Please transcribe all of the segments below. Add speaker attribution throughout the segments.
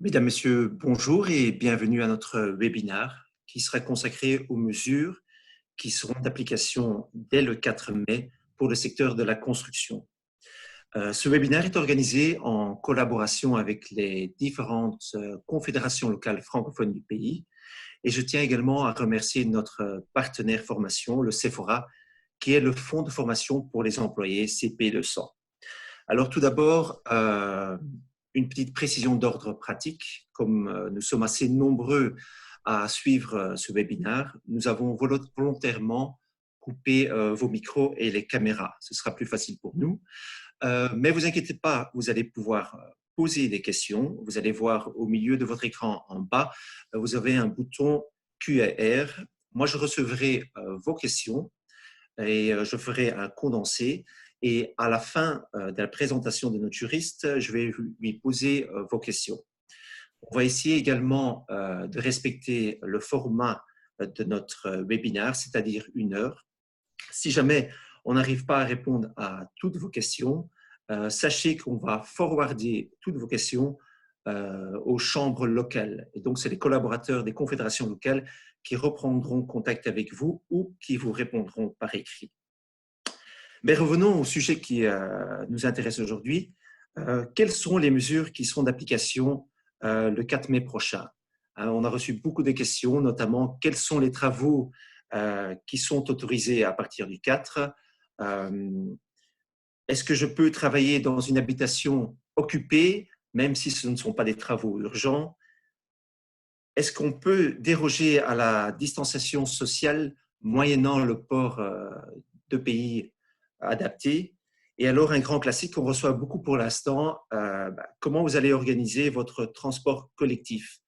Speaker 1: Mesdames, Messieurs, bonjour et bienvenue à notre webinaire qui sera consacré aux mesures qui seront d'application dès le 4 mai pour le secteur de la construction. Ce webinaire est organisé en collaboration avec les différentes confédérations locales francophones du pays et je tiens également à remercier notre partenaire formation, le Sephora, qui est le fonds de formation pour les employés CP200. Alors tout d'abord, une petite précision d'ordre pratique. Comme nous sommes assez nombreux à suivre ce webinaire, nous avons volontairement coupé vos micros et les caméras. Ce sera plus facile pour nous. Mais vous inquiétez pas, vous allez pouvoir poser des questions. Vous allez voir au milieu de votre écran en bas, vous avez un bouton Q&R. Moi, je recevrai vos questions et je ferai un condensé. Et à la fin de la présentation de notre juriste, je vais lui poser vos questions. On va essayer également de respecter le format de notre webinaire, c'est-à-dire 1 heure. Si jamais on n'arrive pas à répondre à toutes vos questions, sachez qu'on va forwarder toutes vos questions aux chambres locales. Et donc, c'est les collaborateurs des confédérations locales qui reprendront contact avec vous ou qui vous répondront par écrit. Mais revenons au sujet qui nous intéresse aujourd'hui. Quelles sont les mesures qui seront d'application le 4 mai prochain? On a reçu beaucoup de questions, notamment quels sont les travaux qui sont autorisés à partir du 4? Est-ce que je peux travailler dans une habitation occupée, même si ce ne sont pas des travaux urgents? Est-ce qu'on peut déroger à la distanciation sociale moyennant le port de pays adaptés? Et alors, un grand classique qu'on reçoit beaucoup pour l'instant, comment vous allez organiser votre transport collectif?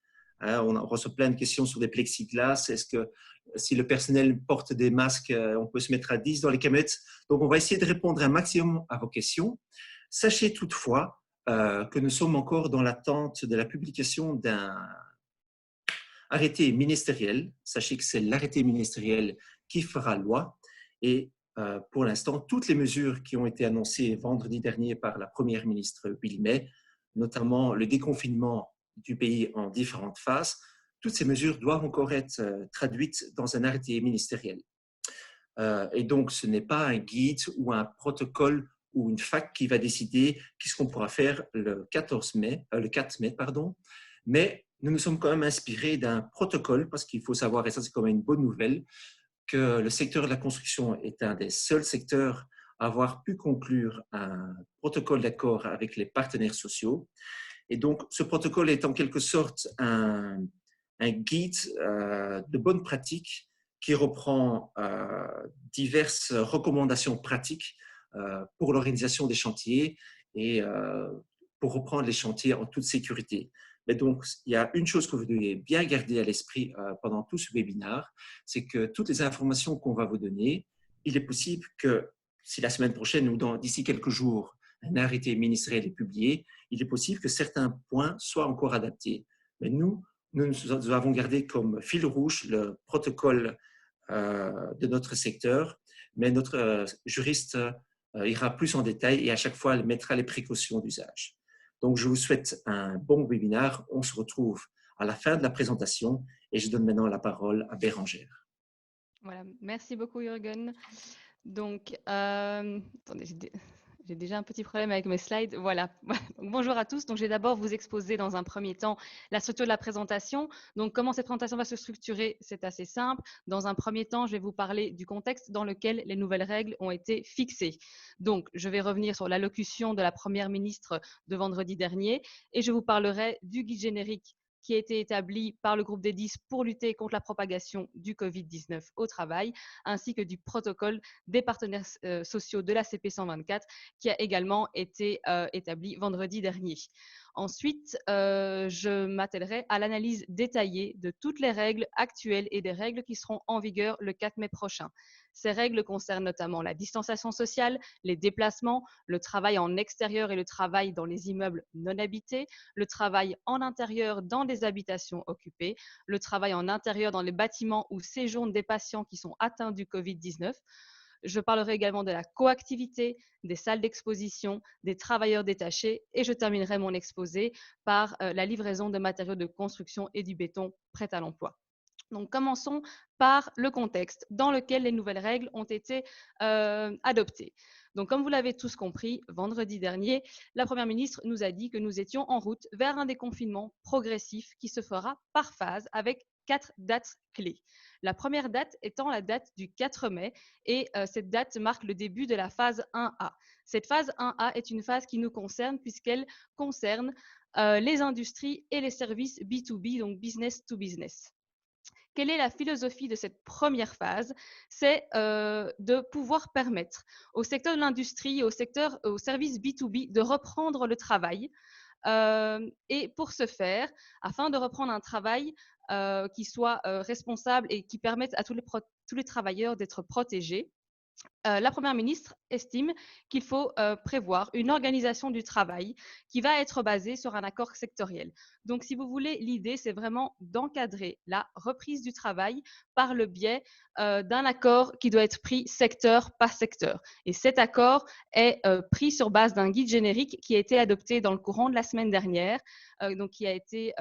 Speaker 1: On reçoit plein de questions sur des plexiglas. Est-ce que si le personnel porte des masques, on peut se mettre à 10 dans les camionnettes? Donc, on va essayer de répondre un maximum à vos questions. Sachez toutefois que nous sommes encore dans l'attente de la publication d'un arrêté ministériel. Sachez que c'est l'arrêté ministériel qui fera loi. Et pour l'instant, toutes les mesures qui ont été annoncées vendredi dernier par la Première ministre Bill May, notamment le déconfinement du pays en différentes phases, toutes ces mesures doivent encore être traduites dans un arrêté ministériel. Et donc, ce n'est pas un guide ou un protocole ou une fac qui va décider qu'est-ce qu'on pourra faire le 4 mai, mais nous nous sommes quand même inspirés d'un protocole parce qu'il faut savoir, et ça c'est quand même une bonne nouvelle, que le secteur de la construction est un des seuls secteurs à avoir pu conclure un protocole d'accord avec les partenaires sociaux. Et donc, ce protocole est en quelque sorte un guide de bonnes pratiques qui reprend diverses recommandations pratiques pour l'organisation des chantiers et pour reprendre les chantiers en toute sécurité. Mais donc, il y a une chose que vous devez bien garder à l'esprit pendant tout ce webinaire, c'est que toutes les informations qu'on va vous donner, il est possible que si la semaine prochaine ou d'ici quelques jours, un arrêté ministériel est publié, il est possible que certains points soient encore adaptés. Mais nous avons gardé comme fil rouge le protocole de notre secteur, mais notre juriste ira plus en détail et à chaque fois mettra les précautions d'usage. Donc, je vous souhaite un bon webinaire. On se retrouve à la fin de la présentation et je donne maintenant la parole à Bérangère.
Speaker 2: Voilà, merci beaucoup Jürgen. Donc, attendez, j'ai déjà un petit problème avec mes slides. Voilà. Donc, bonjour à tous. Donc, je vais d'abord vous exposer dans un premier temps la structure de la présentation. Donc, comment cette présentation va se structurer? C'est assez simple. Dans un premier temps, je vais vous parler du contexte dans lequel les nouvelles règles ont été fixées. Donc, je vais revenir sur l'allocution de la Première ministre de vendredi dernier et je vous parlerai du guide générique qui a été établi par le groupe des 10 pour lutter contre la propagation du Covid-19 au travail, ainsi que du protocole des partenaires sociaux de la CP 124 qui a également été établi vendredi dernier. Ensuite, je m'attellerai à l'analyse détaillée de toutes les règles actuelles et des règles qui seront en vigueur le 4 mai prochain. Ces règles concernent notamment la distanciation sociale, les déplacements, le travail en extérieur et le travail dans les immeubles non habités, le travail en intérieur dans des habitations occupées, le travail en intérieur dans les bâtiments où séjournent des patients qui sont atteints du Covid-19, Je parlerai également de la coactivité, des salles d'exposition, des travailleurs détachés et je terminerai mon exposé par la livraison de matériaux de construction et du béton prêt à l'emploi. Donc, commençons par le contexte dans lequel les nouvelles règles ont été adoptées. Donc, comme vous l'avez tous compris, vendredi dernier, la Première ministre nous a dit que nous étions en route vers un déconfinement progressif qui se fera par phase avec 4 dates clés. La première date étant la date du 4 mai et cette date marque le début de la phase 1A. Cette phase 1A est une phase qui nous concerne puisqu'elle concerne les industries et les services B2B, donc business to business. Quelle est la philosophie de cette première phase? C'est de pouvoir permettre au secteur de l'industrie et au service B2B de reprendre le travail. Et pour ce faire, afin de reprendre un travail qui soit responsable et qui permette à tous les travailleurs d'être protégés, la Première ministre estime qu'il faut prévoir une organisation du travail qui va être basée sur un accord sectoriel. Donc, si vous voulez, l'idée, c'est vraiment d'encadrer la reprise du travail par le biais d'un accord qui doit être pris secteur par secteur. Et cet accord est pris sur base d'un guide générique qui a été adopté dans le courant de la semaine dernière, donc qui a été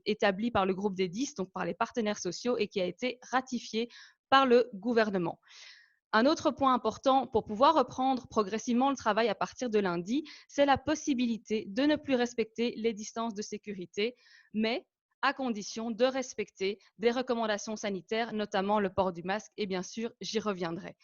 Speaker 2: établi par le groupe des 10, donc par les partenaires sociaux, et qui a été ratifié par le gouvernement. Un autre point important pour pouvoir reprendre progressivement le travail à partir de lundi, c'est la possibilité de ne plus respecter les distances de sécurité, mais à condition de respecter des recommandations sanitaires, notamment le port du masque, et bien sûr, j'y reviendrai.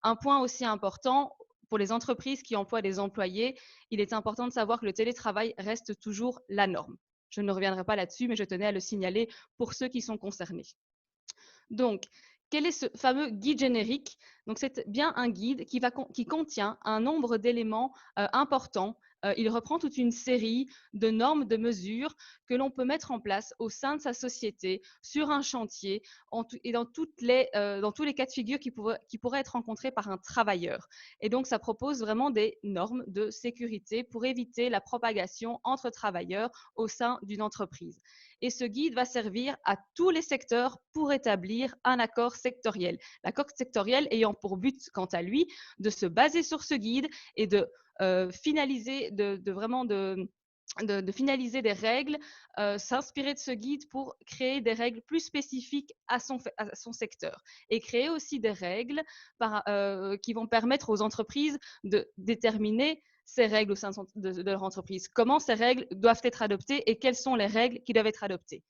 Speaker 2: Un point aussi important, pour les entreprises qui emploient des employés, il est important de savoir que le télétravail reste toujours la norme. Je ne reviendrai pas là-dessus, mais je tenais à le signaler pour ceux qui sont concernés. Donc, quel est ce fameux guide générique? Donc, c'est bien un guide qui contient un nombre d'éléments importants. Il reprend toute une série de normes, de mesures que l'on peut mettre en place au sein de sa société, sur un chantier et dans tous les cas de figure qui pourraient être rencontrés par un travailleur. Et donc, ça propose vraiment des normes de sécurité pour éviter la propagation entre travailleurs au sein d'une entreprise. Et ce guide va servir à tous les secteurs pour établir un accord sectoriel. L'accord sectoriel ayant pour but, quant à lui, de se baser sur ce guide et de finaliser, de finaliser des règles, s'inspirer de ce guide pour créer des règles plus spécifiques à son secteur et créer aussi des règles qui vont permettre aux entreprises de déterminer ces règles au sein de leur entreprise. Comment ces règles doivent être adoptées et quelles sont les règles qui doivent être adoptées.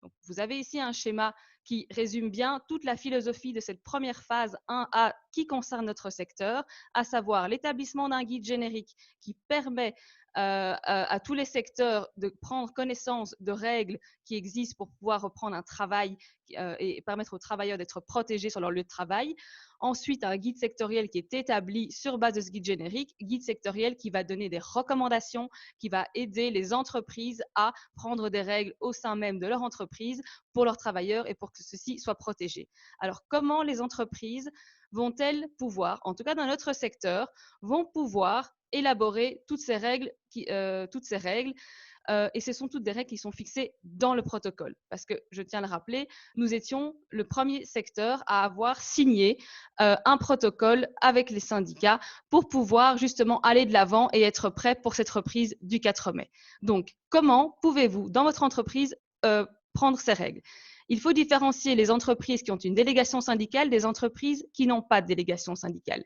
Speaker 2: Donc, vous avez ici un schéma qui résume bien toute la philosophie de cette première phase 1A qui concerne notre secteur, à savoir l'établissement d'un guide générique qui permet à tous les secteurs de prendre connaissance de règles qui existent pour pouvoir reprendre un travail et permettre aux travailleurs d'être protégés sur leur lieu de travail. Ensuite, un guide sectoriel qui est établi sur base de ce guide générique, guide sectoriel qui va donner des recommandations, qui va aider les entreprises à prendre des règles au sein même de leur entreprise pour leurs travailleurs et pour que ceux-ci soient protégés. Alors, comment les entreprises vont-elles pouvoir, en tout cas dans notre secteur, vont pouvoir élaborer toutes ces règles, et ce sont toutes des règles qui sont fixées dans le protocole. Parce que, je tiens à le rappeler, nous étions le premier secteur à avoir signé un protocole avec les syndicats pour pouvoir justement aller de l'avant et être prêt pour cette reprise du 4 mai. Donc, comment pouvez-vous, dans votre entreprise, prendre ces règles? Il faut différencier les entreprises qui ont une délégation syndicale des entreprises qui n'ont pas de délégation syndicale.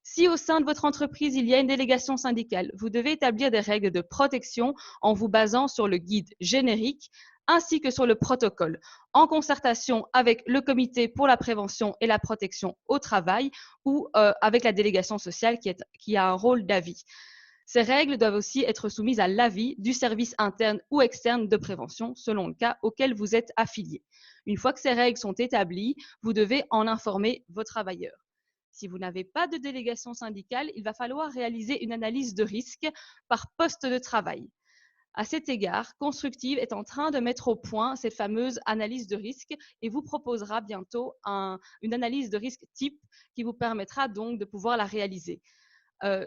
Speaker 2: Si au sein de votre entreprise, il y a une délégation syndicale, vous devez établir des règles de protection en vous basant sur le guide générique ainsi que sur le protocole, en concertation avec le comité pour la prévention et la protection au travail ou avec la délégation sociale qui a un rôle d'avis. Ces règles doivent aussi être soumises à l'avis du service interne ou externe de prévention, selon le cas auquel vous êtes affilié. Une fois que ces règles sont établies, vous devez en informer vos travailleurs. Si vous n'avez pas de délégation syndicale, il va falloir réaliser une analyse de risque par poste de travail. À cet égard, Constructive est en train de mettre au point cette fameuse analyse de risque et vous proposera bientôt une analyse de risque type qui vous permettra donc de pouvoir la réaliser.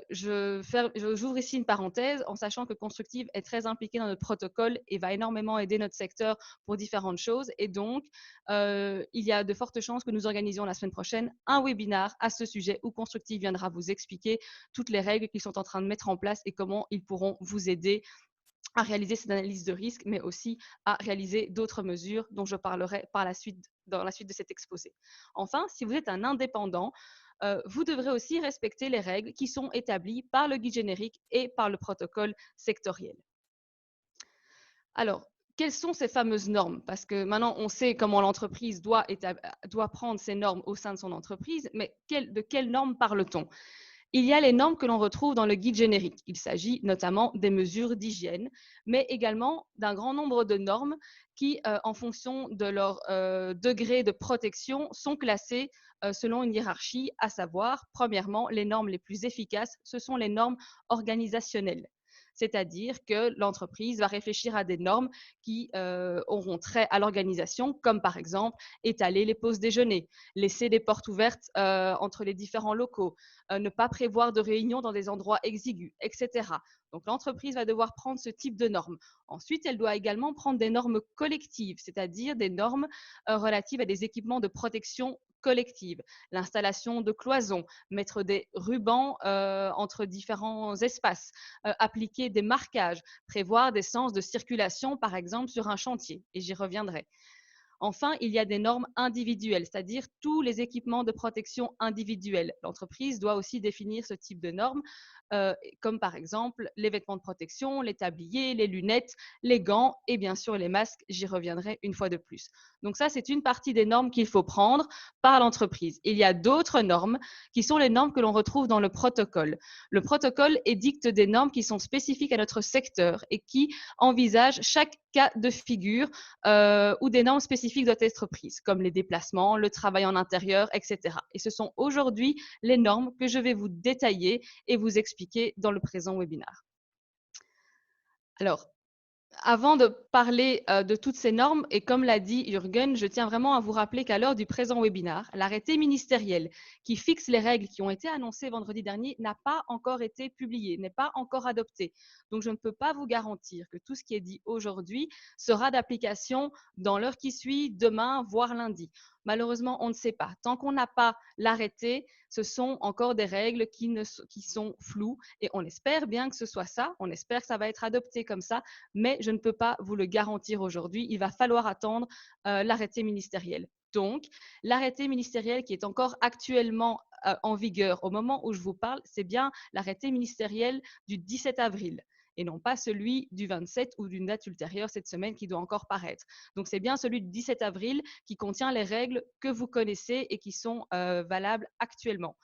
Speaker 2: J'ouvre ici une parenthèse en sachant que Constructive est très impliquée dans notre protocole et va énormément aider notre secteur pour différentes choses. Et donc, il y a de fortes chances que nous organisions la semaine prochaine un webinaire à ce sujet où Constructive viendra vous expliquer toutes les règles qu'ils sont en train de mettre en place et comment ils pourront vous aider à réaliser cette analyse de risque, mais aussi à réaliser d'autres mesures dont je parlerai par la suite, dans la suite de cet exposé. Enfin, si vous êtes un indépendant, vous devrez aussi respecter les règles qui sont établies par le guide générique et par le protocole sectoriel. Alors, quelles sont ces fameuses normes? Parce que maintenant, on sait comment l'entreprise doit prendre ces normes au sein de son entreprise, mais de quelles normes parle-t-on? Il y a les normes que l'on retrouve dans le guide générique. Il s'agit notamment des mesures d'hygiène, mais également d'un grand nombre de normes qui, en fonction de leur degré de protection, sont classées selon une hiérarchie, à savoir, premièrement, les normes les plus efficaces, ce sont les normes organisationnelles. C'est-à-dire que l'entreprise va réfléchir à des normes qui auront trait à l'organisation, comme par exemple étaler les pauses déjeuner, laisser des portes ouvertes entre les différents locaux, ne pas prévoir de réunions dans des endroits exigus, etc. Donc l'entreprise va devoir prendre ce type de normes. Ensuite, elle doit également prendre des normes collectives, c'est-à-dire des normes relatives à des équipements de protection collective, l'installation de cloisons, mettre des rubans entre différents espaces, appliquer des marquages, prévoir des sens de circulation, par exemple, sur un chantier, et j'y reviendrai. Enfin, il y a des normes individuelles, c'est-à-dire tous les équipements de protection individuels. L'entreprise doit aussi définir ce type de normes, comme par exemple les vêtements de protection, les tabliers, les lunettes, les gants et bien sûr les masques. J'y reviendrai une fois de plus. Donc ça, c'est une partie des normes qu'il faut prendre par l'entreprise. Il y a d'autres normes qui sont les normes que l'on retrouve dans le protocole. Le protocole édicte des normes qui sont spécifiques à notre secteur et qui envisagent chaque cas de figure où des normes spécifiques doivent être prises, comme les déplacements, le travail en intérieur, etc. Et ce sont aujourd'hui les normes que je vais vous détailler et vous expliquer dans le présent webinaire. Alors, avant de parler de toutes ces normes, et comme l'a dit Jürgen, je tiens vraiment à vous rappeler qu'à l'heure du présent webinaire, l'arrêté ministériel qui fixe les règles qui ont été annoncées vendredi dernier n'a pas encore été publié, n'est pas encore adopté. Donc, je ne peux pas vous garantir que tout ce qui est dit aujourd'hui sera d'application dans l'heure qui suit, demain, voire lundi. Malheureusement, on ne sait pas. Tant qu'on n'a pas l'arrêté, ce sont encore des règles qui sont floues et on espère bien que ce soit ça. On espère que ça va être adopté comme ça, mais je ne peux pas vous le garantir aujourd'hui. Il va falloir attendre l'arrêté ministériel. Donc, l'arrêté ministériel qui est encore actuellement en vigueur au moment où je vous parle, c'est bien l'arrêté ministériel du 17 avril et non pas celui du 27 ou d'une date ultérieure cette semaine qui doit encore paraître. Donc, c'est bien celui du 17 avril qui contient les règles que vous connaissez et qui sont valables actuellement.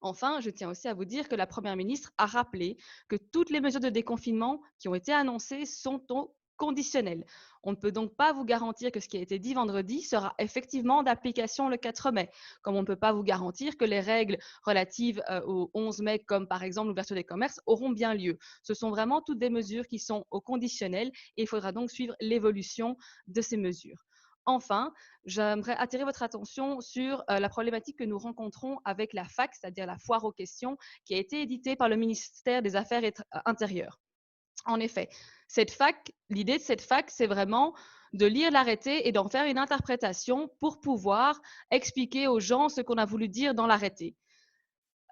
Speaker 2: Enfin, je tiens aussi à vous dire que la Première ministre a rappelé que toutes les mesures de déconfinement qui ont été annoncées sont au conditionnel. On ne peut donc pas vous garantir que ce qui a été dit vendredi sera effectivement d'application le 4 mai, comme on ne peut pas vous garantir que les règles relatives au 11 mai, comme par exemple l'ouverture des commerces, auront bien lieu. Ce sont vraiment toutes des mesures qui sont au conditionnel et il faudra donc suivre l'évolution de ces mesures. Enfin, j'aimerais attirer votre attention sur la problématique que nous rencontrons avec la FAQ, c'est-à-dire la foire aux questions, qui a été éditée par le ministère des Affaires intérieures. En effet, l'idée de cette FAQ, c'est vraiment de lire l'arrêté et d'en faire une interprétation pour pouvoir expliquer aux gens ce qu'on a voulu dire dans l'arrêté.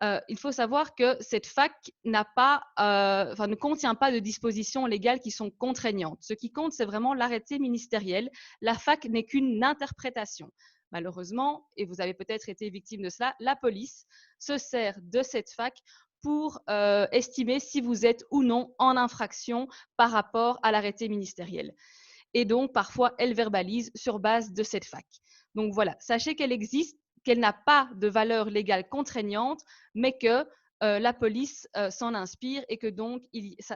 Speaker 2: Il faut savoir que cette FAQ ne contient pas de dispositions légales qui sont contraignantes. Ce qui compte, c'est vraiment l'arrêté ministériel. La FAQ n'est qu'une interprétation. Malheureusement, et vous avez peut-être été victime de cela, la police se sert de cette FAQ pour estimer si vous êtes ou non en infraction par rapport à l'arrêté ministériel. Et donc, parfois, elle verbalise sur base de cette FAQ. Donc voilà, sachez qu'elle existe, qu'elle n'a pas de valeur légale contraignante, mais que la police s'en inspire et que donc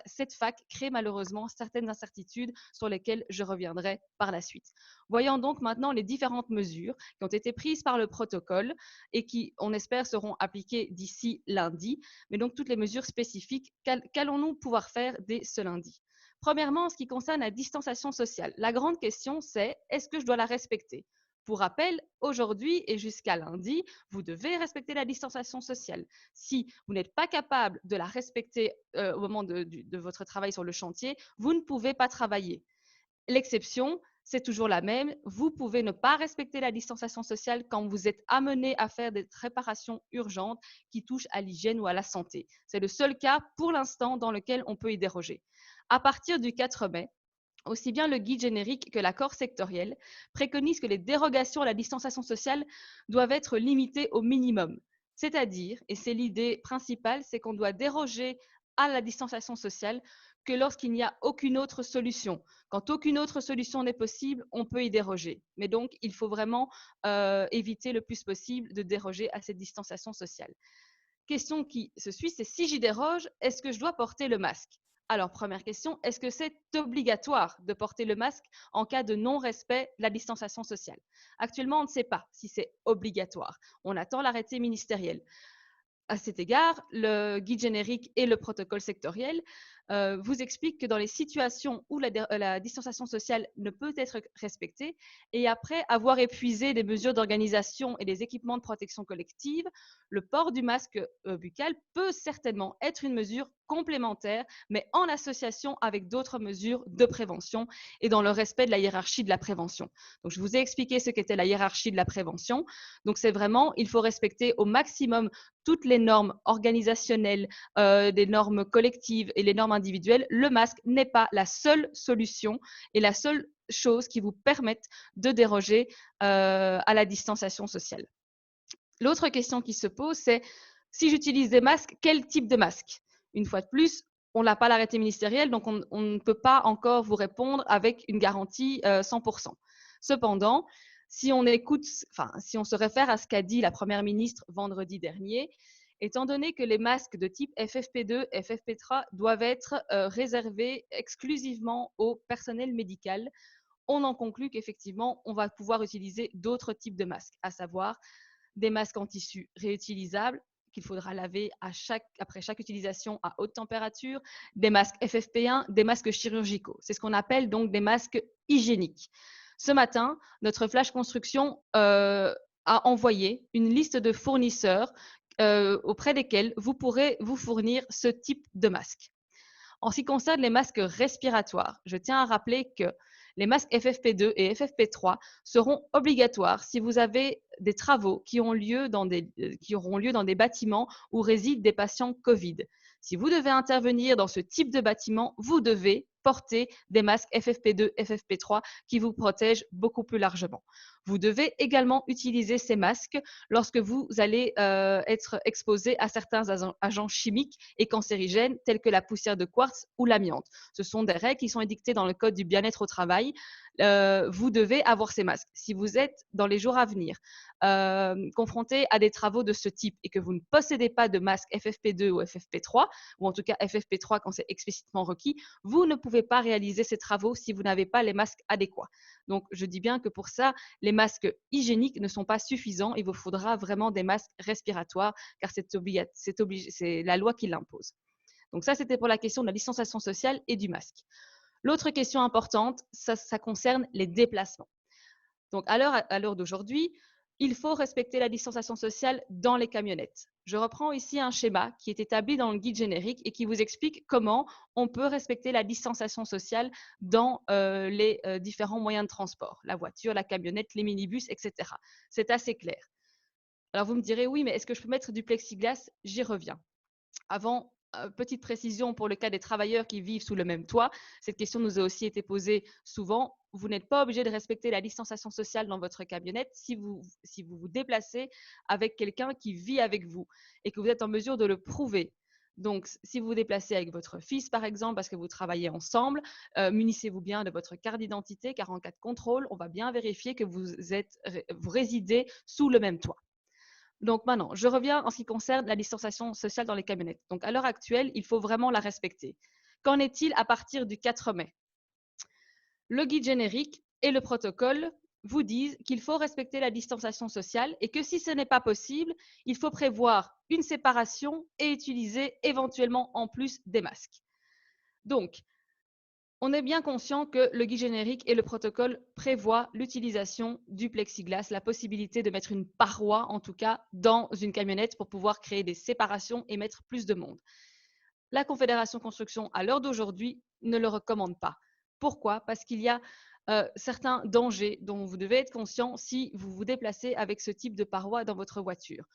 Speaker 2: cette FAQ crée malheureusement certaines incertitudes sur lesquelles je reviendrai par la suite. Voyons donc maintenant les différentes mesures qui ont été prises par le protocole et qui, on espère, seront appliquées d'ici lundi, mais donc toutes les mesures spécifiques qu'allons-nous pouvoir faire dès ce lundi? Premièrement, en ce qui concerne la distanciation sociale, la grande question, c'est est-ce que je dois la respecter? Pour rappel, aujourd'hui et jusqu'à lundi, vous devez respecter la distanciation sociale. Si vous n'êtes pas capable de la respecter au moment de votre travail sur le chantier, vous ne pouvez pas travailler. L'exception, c'est toujours la même. Vous pouvez ne pas respecter la distanciation sociale quand vous êtes amené à faire des réparations urgentes qui touchent à l'hygiène ou à la santé. C'est le seul cas pour l'instant dans lequel on peut y déroger. À partir du 4 mai, aussi bien le guide générique que l'accord sectoriel préconisent que les dérogations à la distanciation sociale doivent être limitées au minimum. C'est-à-dire, et c'est l'idée principale, c'est qu'on doit déroger à la distanciation sociale que lorsqu'il n'y a aucune autre solution. Quand aucune autre solution n'est possible, on peut y déroger. Mais donc, il faut vraiment éviter le plus possible de déroger à cette distanciation sociale. Question qui se suit, c'est si j'y déroge, est-ce que je dois porter le masque? Alors, première question, est-ce que c'est obligatoire de porter le masque en cas de non-respect de la distanciation sociale? Actuellement, on ne sait pas si c'est obligatoire. On attend l'arrêté ministériel. À cet égard, le guide générique et le protocole sectoriel vous expliquent que dans les situations où la distanciation sociale ne peut être respectée et après avoir épuisé des mesures d'organisation et des équipements de protection collective, le port du masque buccal peut certainement être une mesure complémentaire, mais en association avec d'autres mesures de prévention et dans le respect de la hiérarchie de la prévention. Donc, je vous ai expliqué ce qu'était la hiérarchie de la prévention. Donc, c'est vraiment, il faut respecter au maximum toutes les normes organisationnelles, des normes collectives et les normes individuelles. Le masque n'est pas la seule solution et la seule chose qui vous permette de déroger à la distanciation sociale. L'autre question qui se pose, c'est si j'utilise des masques, quel type de masque? Une fois de plus, on n'a pas l'arrêté ministériel, donc on ne peut pas encore vous répondre avec une garantie 100%. Cependant, si on se réfère à ce qu'a dit la Première ministre vendredi dernier, étant donné que les masques de type FFP2, FFP3 doivent être réservés exclusivement au personnel médical, on en conclut qu'effectivement, on va pouvoir utiliser d'autres types de masques, à savoir des masques en tissu réutilisables qu'il faudra laver après chaque utilisation à haute température, des masques FFP1, des masques chirurgicaux. C'est ce qu'on appelle donc des masques hygiéniques. Ce matin, notre Flash Construction a envoyé une liste de fournisseurs auprès desquels vous pourrez vous fournir ce type de masque. En ce qui concerne les masques respiratoires, je tiens à rappeler que les masques FFP2 et FFP3 seront obligatoires si vous avez des travaux qui auront lieu dans des bâtiments où résident des patients Covid. Si vous devez intervenir dans ce type de bâtiment, vous devez porter des masques FFP2, FFP3 qui vous protègent beaucoup plus largement. Vous devez également utiliser ces masques lorsque vous allez être exposé à certains agents chimiques et cancérigènes tels que la poussière de quartz ou l'amiante. Ce sont des règles qui sont édictées dans le Code du bien-être au travail. Vous devez avoir ces masques. Si vous êtes dans les jours à venir confronté à des travaux de ce type et que vous ne possédez pas de masque FFP2 ou FFP3, ou en tout cas FFP3 quand c'est explicitement requis, vous ne pouvez pas réaliser ces travaux si vous n'avez pas les masques adéquats. Donc, je dis bien que pour ça, les masques hygiéniques ne sont pas suffisants. Il vous faudra vraiment des masques respiratoires car c'est la loi qui l'impose. Donc ça, c'était pour la question de la distanciation sociale et du masque. L'autre question importante, ça concerne les déplacements. Donc, à l'heure d'aujourd'hui, il faut respecter la distanciation sociale dans les camionnettes. Je reprends ici un schéma qui est établi dans le guide générique et qui vous explique comment on peut respecter la distanciation sociale dans les différents moyens de transport, la voiture, la camionnette, les minibus, etc. C'est assez clair. Alors, vous me direz, oui, mais est-ce que je peux mettre du plexiglas? J'y reviens. Avant, petite précision pour le cas des travailleurs qui vivent sous le même toit, cette question nous a aussi été posée souvent. Vous n'êtes pas obligé de respecter la distanciation sociale dans votre camionnette si vous vous déplacez avec quelqu'un qui vit avec vous et que vous êtes en mesure de le prouver. Donc, si vous vous déplacez avec votre fils, par exemple, parce que vous travaillez ensemble, munissez-vous bien de votre carte d'identité, car en cas de contrôle, on va bien vérifier que vous résidez sous le même toit. Donc maintenant, je reviens en ce qui concerne la distanciation sociale dans les camionnettes. Donc à l'heure actuelle, il faut vraiment la respecter. Qu'en est-il à partir du 4 mai? Le guide générique et le protocole vous disent qu'il faut respecter la distanciation sociale et que si ce n'est pas possible, il faut prévoir une séparation et utiliser éventuellement en plus des masques. Donc, on est bien conscient que le guide générique et le protocole prévoient l'utilisation du plexiglas, la possibilité de mettre une paroi, en tout cas, dans une camionnette pour pouvoir créer des séparations et mettre plus de monde. La Confédération Construction, à l'heure d'aujourd'hui, ne le recommande pas. Pourquoi? Parce qu'il y a certains dangers dont vous devez être conscient si vous vous déplacez avec ce type de paroi dans votre voiture.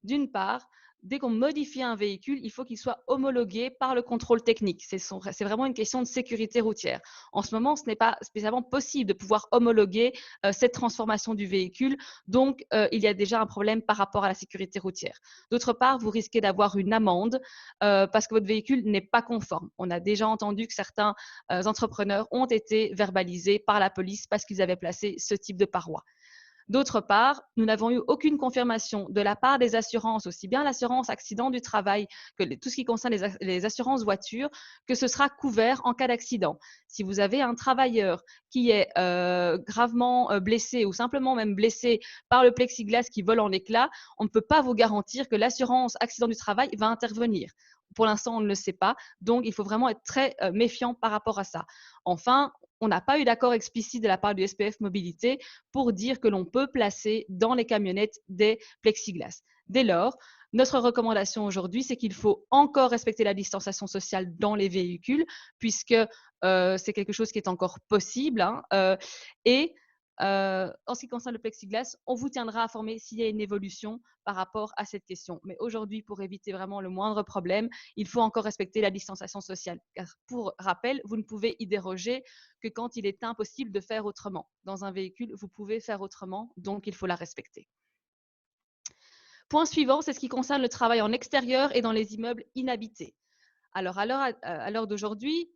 Speaker 2: D'une part, dès qu'on modifie un véhicule, il faut qu'il soit homologué par le contrôle technique. C'est vraiment une question de sécurité routière. En ce moment, ce n'est pas spécialement possible de pouvoir homologuer cette transformation du véhicule. Donc, il y a déjà un problème par rapport à la sécurité routière. D'autre part, vous risquez d'avoir une amende parce que votre véhicule n'est pas conforme. On a déjà entendu que certains entrepreneurs ont été verbalisés par la police parce qu'ils avaient placé ce type de paroi. D'autre part, nous n'avons eu aucune confirmation de la part des assurances, aussi bien l'assurance accident du travail que tout ce qui concerne les assurances voitures, que ce sera couvert en cas d'accident. Si vous avez un travailleur qui est gravement blessé ou simplement même blessé par le plexiglas qui vole en éclats, on ne peut pas vous garantir que l'assurance accident du travail va intervenir. Pour l'instant, on ne le sait pas, donc il faut vraiment être très méfiant par rapport à ça. Enfin, on n'a pas eu d'accord explicite de la part du SPF Mobilité pour dire que l'on peut placer dans les camionnettes des plexiglas. Dès lors, notre recommandation aujourd'hui, c'est qu'il faut encore respecter la distanciation sociale dans les véhicules, puisque c'est quelque chose qui est encore possible. Et en ce qui concerne le plexiglas, on vous tiendra informé s'il y a une évolution par rapport à cette question. Mais aujourd'hui, pour éviter vraiment le moindre problème, il faut encore respecter la distanciation sociale. Car pour rappel, vous ne pouvez y déroger que quand il est impossible de faire autrement. Dans un véhicule, vous pouvez faire autrement, donc il faut la respecter. Point suivant, c'est ce qui concerne le travail en extérieur et dans les immeubles inhabités. Alors, à l'heure d'aujourd'hui,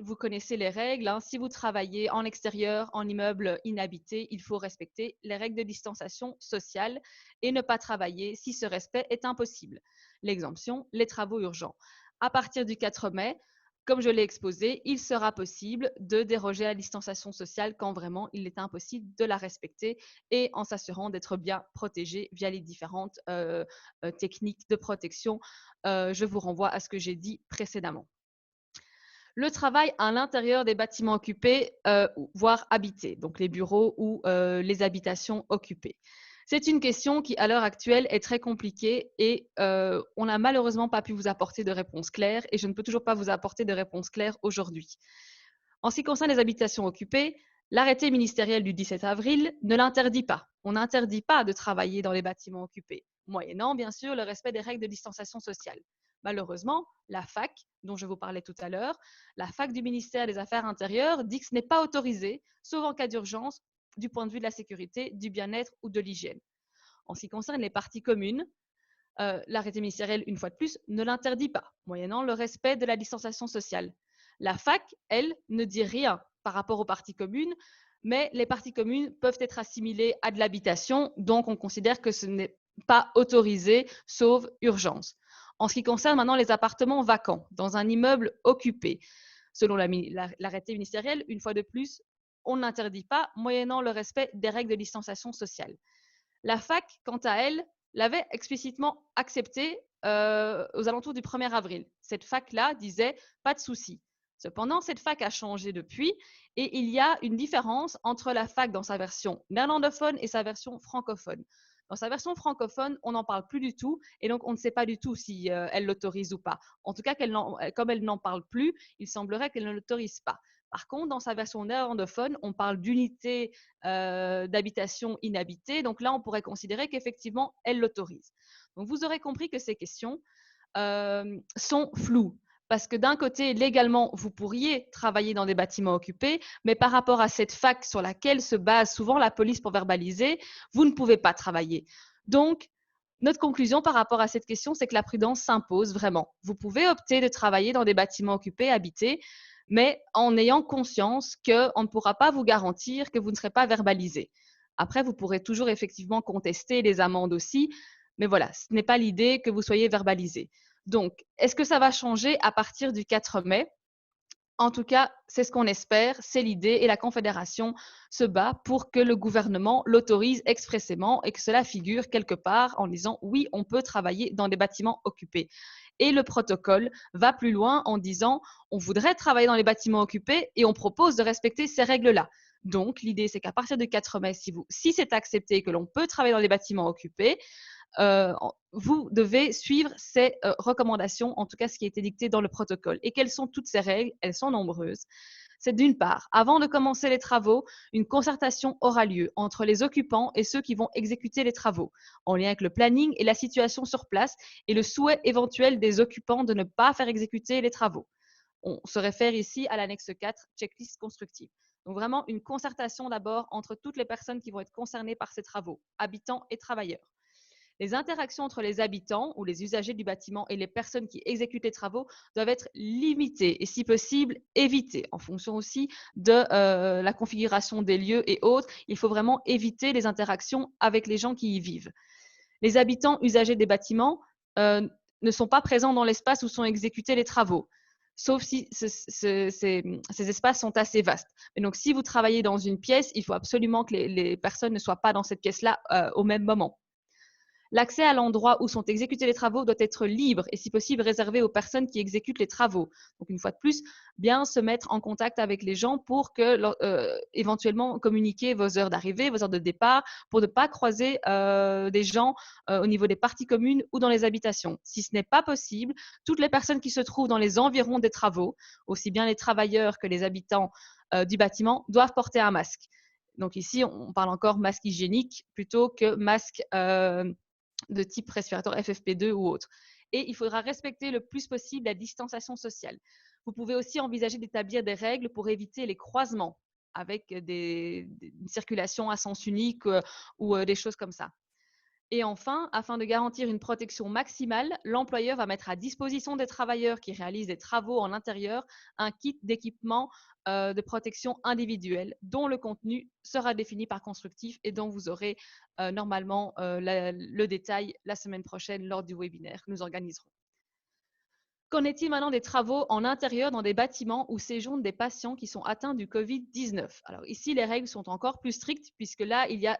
Speaker 2: vous connaissez les règles. Si vous travaillez en extérieur, en immeuble inhabité, il faut respecter les règles de distanciation sociale et ne pas travailler si ce respect est impossible. L'exemption, les travaux urgents. À partir du 4 mai, comme je l'ai exposé, il sera possible de déroger à la distanciation sociale quand vraiment il est impossible de la respecter et en s'assurant d'être bien protégé via les différentes techniques de protection. Je vous renvoie à ce que j'ai dit précédemment. Le travail à l'intérieur des bâtiments occupés, voire habités, donc les bureaux ou les habitations occupées. C'est une question qui, à l'heure actuelle, est très compliquée et on n'a malheureusement pas pu vous apporter de réponse claire et je ne peux toujours pas vous apporter de réponse claire aujourd'hui. En ce qui concerne les habitations occupées, l'arrêté ministériel du 17 avril ne l'interdit pas. On n'interdit pas de travailler dans les bâtiments occupés, moyennant bien sûr le respect des règles de distanciation sociale. Malheureusement, la fac, dont je vous parlais tout à l'heure, la fac du ministère des Affaires intérieures dit que ce n'est pas autorisé, sauf en cas d'urgence, du point de vue de la sécurité, du bien-être ou de l'hygiène. En ce qui concerne les parties communes, l'arrêté ministériel, une fois de plus, ne l'interdit pas, moyennant le respect de la distanciation sociale. La fac, elle, ne dit rien par rapport aux parties communes, mais les parties communes peuvent être assimilées à de l'habitation, donc on considère que ce n'est pas autorisé, sauf urgence. En ce qui concerne maintenant les appartements vacants dans un immeuble occupé, selon l'arrêté ministériel, une fois de plus, on n'interdit pas, moyennant le respect des règles de distanciation sociale. La fac, quant à elle, l'avait explicitement accepté aux alentours du 1er avril. Cette fac-là disait pas de souci. Cependant, cette fac a changé depuis et il y a une différence entre la fac dans sa version néerlandophone et sa version francophone. Dans sa version francophone, on n'en parle plus du tout et donc on ne sait pas du tout si elle l'autorise ou pas. En tout cas, comme elle n'en parle plus, il semblerait qu'elle ne l'autorise pas. Par contre, dans sa version néerlandophone, on parle d'unité d'habitation inhabitée. Donc là, on pourrait considérer qu'effectivement, elle l'autorise. Donc vous aurez compris que ces questions sont floues. Parce que d'un côté, légalement, vous pourriez travailler dans des bâtiments occupés, mais par rapport à cette fac sur laquelle se base souvent la police pour verbaliser, vous ne pouvez pas travailler. Donc, notre conclusion par rapport à cette question, c'est que la prudence s'impose vraiment. Vous pouvez opter de travailler dans des bâtiments occupés, habités, mais en ayant conscience qu'on ne pourra pas vous garantir que vous ne serez pas verbalisé. Après, vous pourrez toujours effectivement contester les amendes aussi, mais voilà, ce n'est pas l'idée que vous soyez verbalisé. Donc, est-ce que ça va changer à partir du 4 mai? En tout cas, c'est ce qu'on espère, c'est l'idée et la Confédération se bat pour que le gouvernement l'autorise expressément et que cela figure quelque part en disant oui, on peut travailler dans des bâtiments occupés. Et le protocole va plus loin en disant on voudrait travailler dans les bâtiments occupés et on propose de respecter ces règles-là. Donc, l'idée, c'est qu'à partir du 4 mai, si c'est accepté que l'on peut travailler dans les bâtiments occupés, vous devez suivre ces recommandations, en tout cas ce qui a été dicté dans le protocole. Et quelles sont toutes ces règles? Elles sont nombreuses. C'est d'une part, avant de commencer les travaux, une concertation aura lieu entre les occupants et ceux qui vont exécuter les travaux, en lien avec le planning et la situation sur place et le souhait éventuel des occupants de ne pas faire exécuter les travaux. On se réfère ici à l'annexe 4, checklist constructive. Donc vraiment une concertation d'abord entre toutes les personnes qui vont être concernées par ces travaux, habitants et travailleurs. Les interactions entre les habitants ou les usagers du bâtiment et les personnes qui exécutent les travaux doivent être limitées et si possible évitées en fonction aussi de la configuration des lieux et autres. Il faut vraiment éviter les interactions avec les gens qui y vivent. Les habitants usagers des bâtiments ne sont pas présents dans l'espace où sont exécutés les travaux, sauf si ces espaces sont assez vastes. Et donc, si vous travaillez dans une pièce, il faut absolument que les personnes ne soient pas dans cette pièce-là au même moment. L'accès à l'endroit où sont exécutés les travaux doit être libre et si possible réservé aux personnes qui exécutent les travaux. Donc une fois de plus, bien se mettre en contact avec les gens pour que éventuellement communiquer vos heures d'arrivée, vos heures de départ, pour ne pas croiser des gens au niveau des parties communes ou dans les habitations. Si ce n'est pas possible, toutes les personnes qui se trouvent dans les environs des travaux, aussi bien les travailleurs que les habitants du bâtiment, doivent porter un masque. Donc ici, on parle encore masque hygiénique plutôt que masque de type respiratoire FFP2 ou autre. Et il faudra respecter le plus possible la distanciation sociale. Vous pouvez aussi envisager d'établir des règles pour éviter les croisements avec une circulation à sens unique ou des choses comme ça. Et enfin, afin de garantir une protection maximale, l'employeur va mettre à disposition des travailleurs qui réalisent des travaux en intérieur un kit d'équipement de protection individuelle dont le contenu sera défini par constructif et dont vous aurez normalement le détail la semaine prochaine lors du webinaire que nous organiserons. Qu'en est-il maintenant des travaux en intérieur dans des bâtiments où séjournent des patients qui sont atteints du Covid-19? Alors ici, les règles sont encore plus strictes puisque là, il y a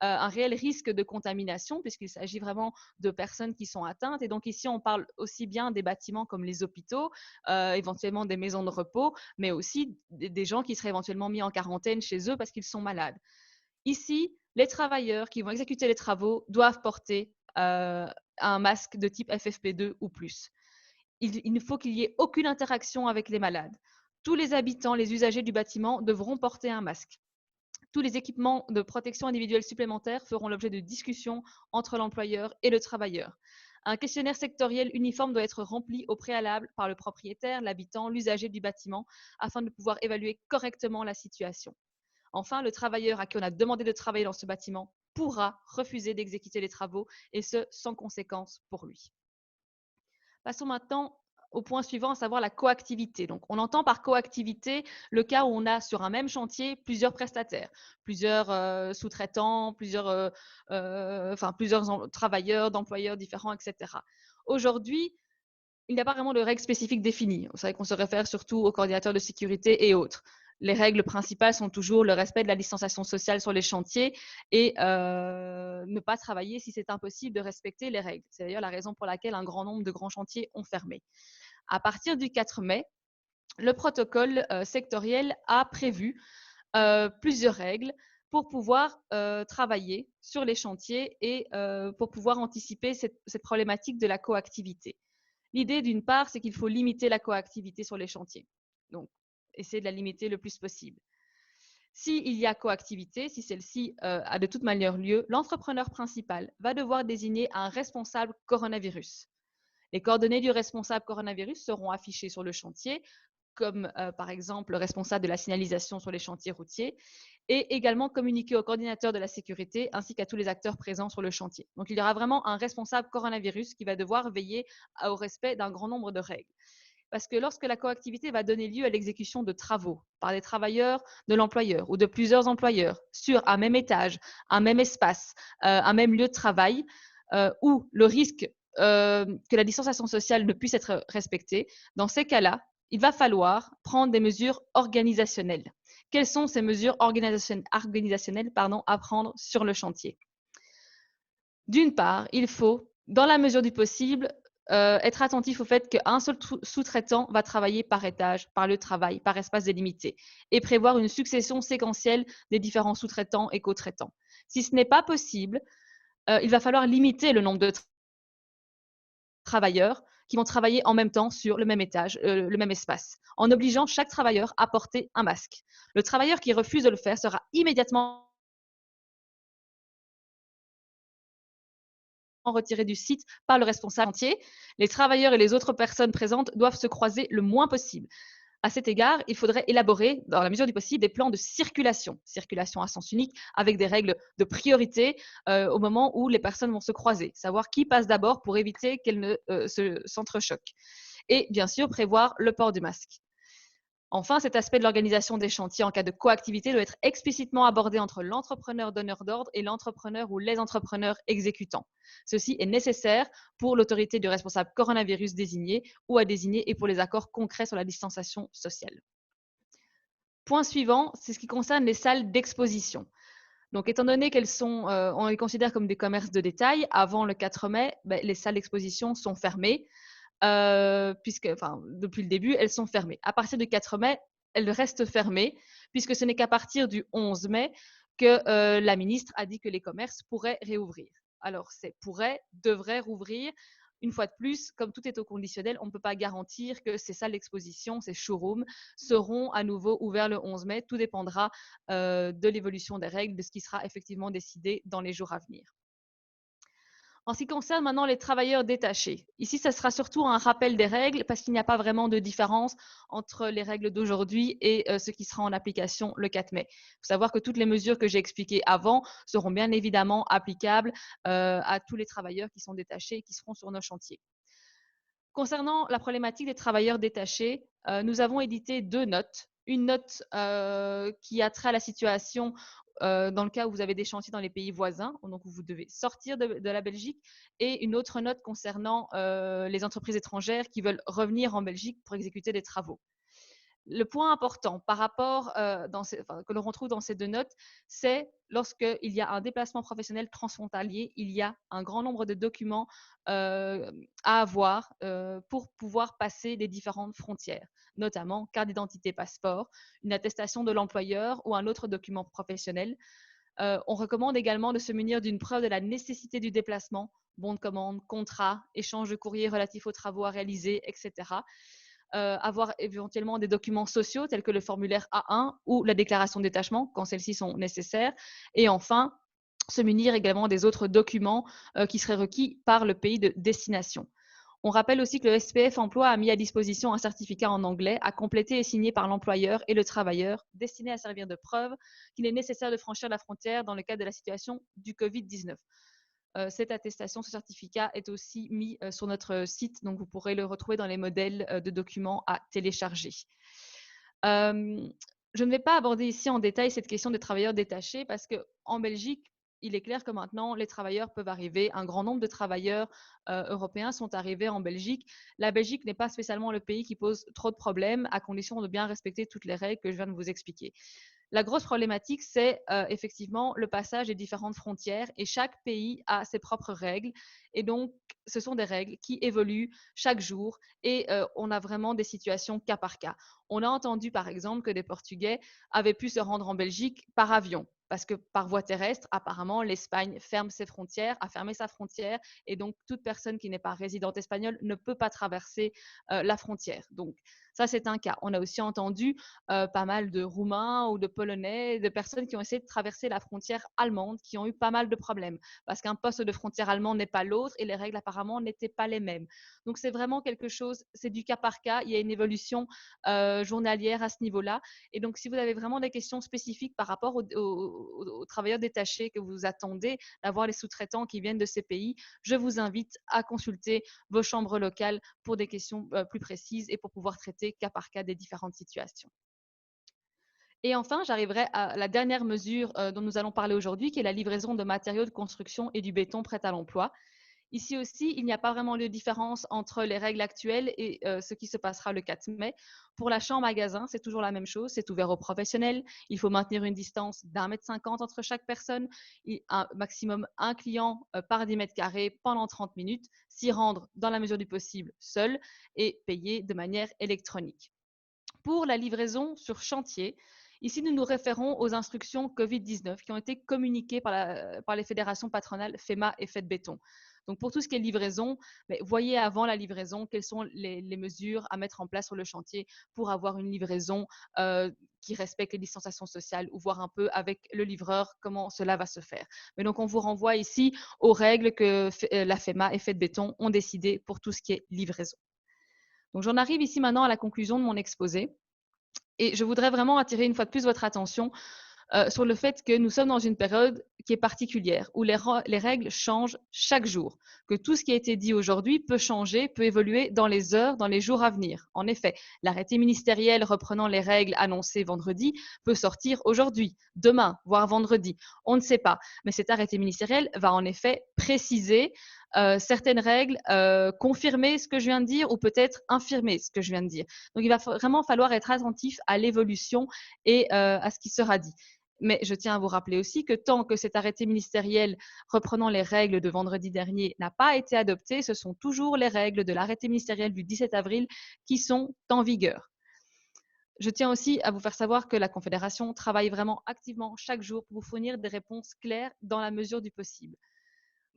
Speaker 2: un réel risque de contamination puisqu'il s'agit vraiment de personnes qui sont atteintes. Et donc ici, on parle aussi bien des bâtiments comme les hôpitaux, éventuellement des maisons de repos, mais aussi des gens qui seraient éventuellement mis en quarantaine chez eux parce qu'ils sont malades. Ici, les travailleurs qui vont exécuter les travaux doivent porter un masque de type FFP2 ou plus. Il ne faut qu'il y ait aucune interaction avec les malades. Tous les habitants, les usagers du bâtiment devront porter un masque. Tous les équipements de protection individuelle supplémentaires feront l'objet de discussions entre l'employeur et le travailleur. Un questionnaire sectoriel uniforme doit être rempli au préalable par le propriétaire, l'habitant, l'usager du bâtiment, afin de pouvoir évaluer correctement la situation. Enfin, le travailleur à qui on a demandé de travailler dans ce bâtiment pourra refuser d'exécuter les travaux, et ce, sans conséquence pour lui. Passons maintenant au point suivant, à savoir la coactivité. Donc, on entend par coactivité le cas où on a sur un même chantier plusieurs prestataires, plusieurs sous-traitants, plusieurs travailleurs, d'employeurs différents, etc. Aujourd'hui, il n'y a pas vraiment de règles spécifiques définies. Vous savez qu'on se réfère surtout aux coordinateurs de sécurité et autres. Les règles principales sont toujours le respect de la distanciation sociale sur les chantiers et ne pas travailler si c'est impossible de respecter les règles. C'est d'ailleurs la raison pour laquelle un grand nombre de grands chantiers ont fermé. À partir du 4 mai, le protocole sectoriel a prévu plusieurs règles pour pouvoir travailler sur les chantiers et pour pouvoir anticiper cette problématique de la coactivité. L'idée, d'une part, c'est qu'il faut limiter la coactivité sur les chantiers. Donc, essayer de la limiter le plus possible. S'il y a coactivité, si celle-ci a de toute manière lieu, l'entrepreneur principal va devoir désigner un responsable coronavirus. Les coordonnées du responsable coronavirus seront affichées sur le chantier, comme par exemple le responsable de la signalisation sur les chantiers routiers, et également communiquées au coordinateur de la sécurité ainsi qu'à tous les acteurs présents sur le chantier. Donc, il y aura vraiment un responsable coronavirus qui va devoir veiller au respect d'un grand nombre de règles. Parce que lorsque la coactivité va donner lieu à l'exécution de travaux par des travailleurs de l'employeur ou de plusieurs employeurs sur un même étage, un même espace, un même lieu de travail, où le risque que la distanciation sociale ne puisse être respectée, dans ces cas-là, il va falloir prendre des mesures organisationnelles. Quelles sont ces mesures organisationnelles à prendre sur le chantier? D'une part, il faut, dans la mesure du possible, être attentif au fait qu'un seul sous-traitant va travailler par étage, par lieu de travail, par espace délimité, et prévoir une succession séquentielle des différents sous-traitants et co-traitants. Si ce n'est pas possible, il va falloir limiter le nombre de travailleurs qui vont travailler en même temps sur le même étage, le même espace, en obligeant chaque travailleur à porter un masque. Le travailleur qui refuse de le faire sera immédiatement retiré du site par le responsable entier. Les travailleurs et les autres personnes présentes doivent se croiser le moins possible. À cet égard, il faudrait élaborer, dans la mesure du possible, des plans de circulation à sens unique, avec des règles de priorité au moment où les personnes vont se croiser, savoir qui passe d'abord pour éviter qu'elles ne s'entrechoquent. Et bien sûr, prévoir le port du masque. Enfin, cet aspect de l'organisation des chantiers en cas de coactivité doit être explicitement abordé entre l'entrepreneur donneur d'ordre et l'entrepreneur ou les entrepreneurs exécutants. Ceci est nécessaire pour l'autorité du responsable coronavirus désigné ou à désigner et pour les accords concrets sur la distanciation sociale. Point suivant, c'est ce qui concerne les salles d'exposition. Donc, étant donné qu'elles sont, on les considère comme des commerces de détail, avant le 4 mai, les salles d'exposition sont fermées. Puisque, enfin, depuis le début, elles sont fermées. À partir du 4 mai, elles restent fermées, puisque ce n'est qu'à partir du 11 mai que la ministre a dit que les commerces pourraient réouvrir. Alors, c'est pourrait, devrait rouvrir. Une fois de plus, comme tout est au conditionnel, on ne peut pas garantir que ces salles d'exposition, ces showrooms, seront à nouveau ouverts le 11 mai. Tout dépendra de l'évolution des règles, de ce qui sera effectivement décidé dans les jours à venir. En ce qui concerne maintenant les travailleurs détachés, ici, ça sera surtout un rappel des règles parce qu'il n'y a pas vraiment de différence entre les règles d'aujourd'hui et ce qui sera en application le 4 mai. Il faut savoir que toutes les mesures que j'ai expliquées avant seront bien évidemment applicables à tous les travailleurs qui sont détachés et qui seront sur nos chantiers. Concernant la problématique des travailleurs détachés, nous avons édité 2 notes. Une note qui a trait à la situation dans le cas où vous avez des chantiers dans les pays voisins, donc où vous devez sortir de la Belgique, et une autre note concernant les entreprises étrangères qui veulent revenir en Belgique pour exécuter des travaux. Le point important par rapport que l'on retrouve dans ces 2 notes, c'est lorsqu'il y a un déplacement professionnel transfrontalier, il y a un grand nombre de documents à avoir pour pouvoir passer les différentes frontières, notamment carte d'identité, passeport, une attestation de l'employeur ou un autre document professionnel. On recommande également de se munir d'une preuve de la nécessité du déplacement, bon de commande, contrat, échange de courrier relatif aux travaux à réaliser, etc. Avoir éventuellement des documents sociaux tels que le formulaire A1 ou la déclaration de détachement quand celles-ci sont nécessaires. Et enfin, se munir également des autres documents qui seraient requis par le pays de destination. On rappelle aussi que le SPF Emploi a mis à disposition un certificat en anglais à compléter et signé par l'employeur et le travailleur, destiné à servir de preuve qu'il est nécessaire de franchir la frontière dans le cadre de la situation du Covid-19. Cette attestation, ce certificat est aussi mis sur notre site, donc vous pourrez le retrouver dans les modèles de documents à télécharger. Je ne vais pas aborder ici en détail cette question des travailleurs détachés parce qu'en Belgique, il est clair que maintenant, les travailleurs peuvent arriver. Un grand nombre de travailleurs européens sont arrivés en Belgique. La Belgique n'est pas spécialement le pays qui pose trop de problèmes à condition de bien respecter toutes les règles que je viens de vous expliquer. La grosse problématique, c'est effectivement le passage des différentes frontières et chaque pays a ses propres règles. Et donc, ce sont des règles qui évoluent chaque jour et on a vraiment des situations cas par cas. On a entendu par exemple que des Portugais avaient pu se rendre en Belgique par avion parce que par voie terrestre, apparemment, l'Espagne ferme ses frontières, a fermé sa frontière et donc toute personne qui n'est pas résidente espagnole ne peut pas traverser la frontière. Donc, ça, c'est un cas. On a aussi entendu pas mal de Roumains ou de Polonais, de personnes qui ont essayé de traverser la frontière allemande, qui ont eu pas mal de problèmes parce qu'un poste de frontière allemand n'est pas l'autre et les règles apparemment n'étaient pas les mêmes. Donc c'est vraiment quelque chose, c'est du cas par cas, il y a une évolution journalière à ce niveau-là. Et donc si vous avez vraiment des questions spécifiques par rapport aux travailleurs détachés que vous attendez d'avoir les sous-traitants qui viennent de ces pays, je vous invite à consulter vos chambres locales pour des questions plus précises et pour pouvoir traiter cas par cas des différentes situations. Et enfin, j'arriverai à la dernière mesure dont nous allons parler aujourd'hui, qui est la livraison de matériaux de construction et du béton prêt à l'emploi. Ici aussi, il n'y a pas vraiment de différence entre les règles actuelles et ce qui se passera le 4 mai. Pour l'achat en magasin, c'est toujours la même chose, c'est ouvert aux professionnels. Il faut maintenir une distance d'1,50 m entre chaque personne, et un maximum un client par 10 mètres carrés pendant 30 minutes, s'y rendre dans la mesure du possible seul et payer de manière électronique. Pour la livraison sur chantier, ici nous nous référons aux instructions Covid-19 qui ont été communiquées par les fédérations patronales FEMA et FEDBéton. Donc pour tout ce qui est livraison, voyez avant la livraison quelles sont les mesures à mettre en place sur le chantier pour avoir une livraison qui respecte les distanciations sociales, ou voir un peu avec le livreur comment cela va se faire. Mais donc on vous renvoie ici aux règles que la FEMA et FEDBéton ont décidées pour tout ce qui est livraison. Donc j'en arrive ici maintenant à la conclusion de mon exposé. Et je voudrais vraiment attirer une fois de plus votre attention sur le fait que nous sommes dans une période qui est particulière, où les règles changent chaque jour, que tout ce qui a été dit aujourd'hui peut changer, peut évoluer dans les heures, dans les jours à venir. En effet, l'arrêté ministériel reprenant les règles annoncées vendredi peut sortir aujourd'hui, demain, voire vendredi. On ne sait pas. Mais cet arrêté ministériel va en effet préciser certaines règles, confirmer ce que je viens de dire ou peut-être infirmer ce que je viens de dire. Donc, il va vraiment falloir être attentif à l'évolution et à ce qui sera dit. Mais je tiens à vous rappeler aussi que tant que cet arrêté ministériel reprenant les règles de vendredi dernier n'a pas été adopté, ce sont toujours les règles de l'arrêté ministériel du 17 avril qui sont en vigueur. Je tiens aussi à vous faire savoir que la Confédération travaille vraiment activement chaque jour pour vous fournir des réponses claires dans la mesure du possible.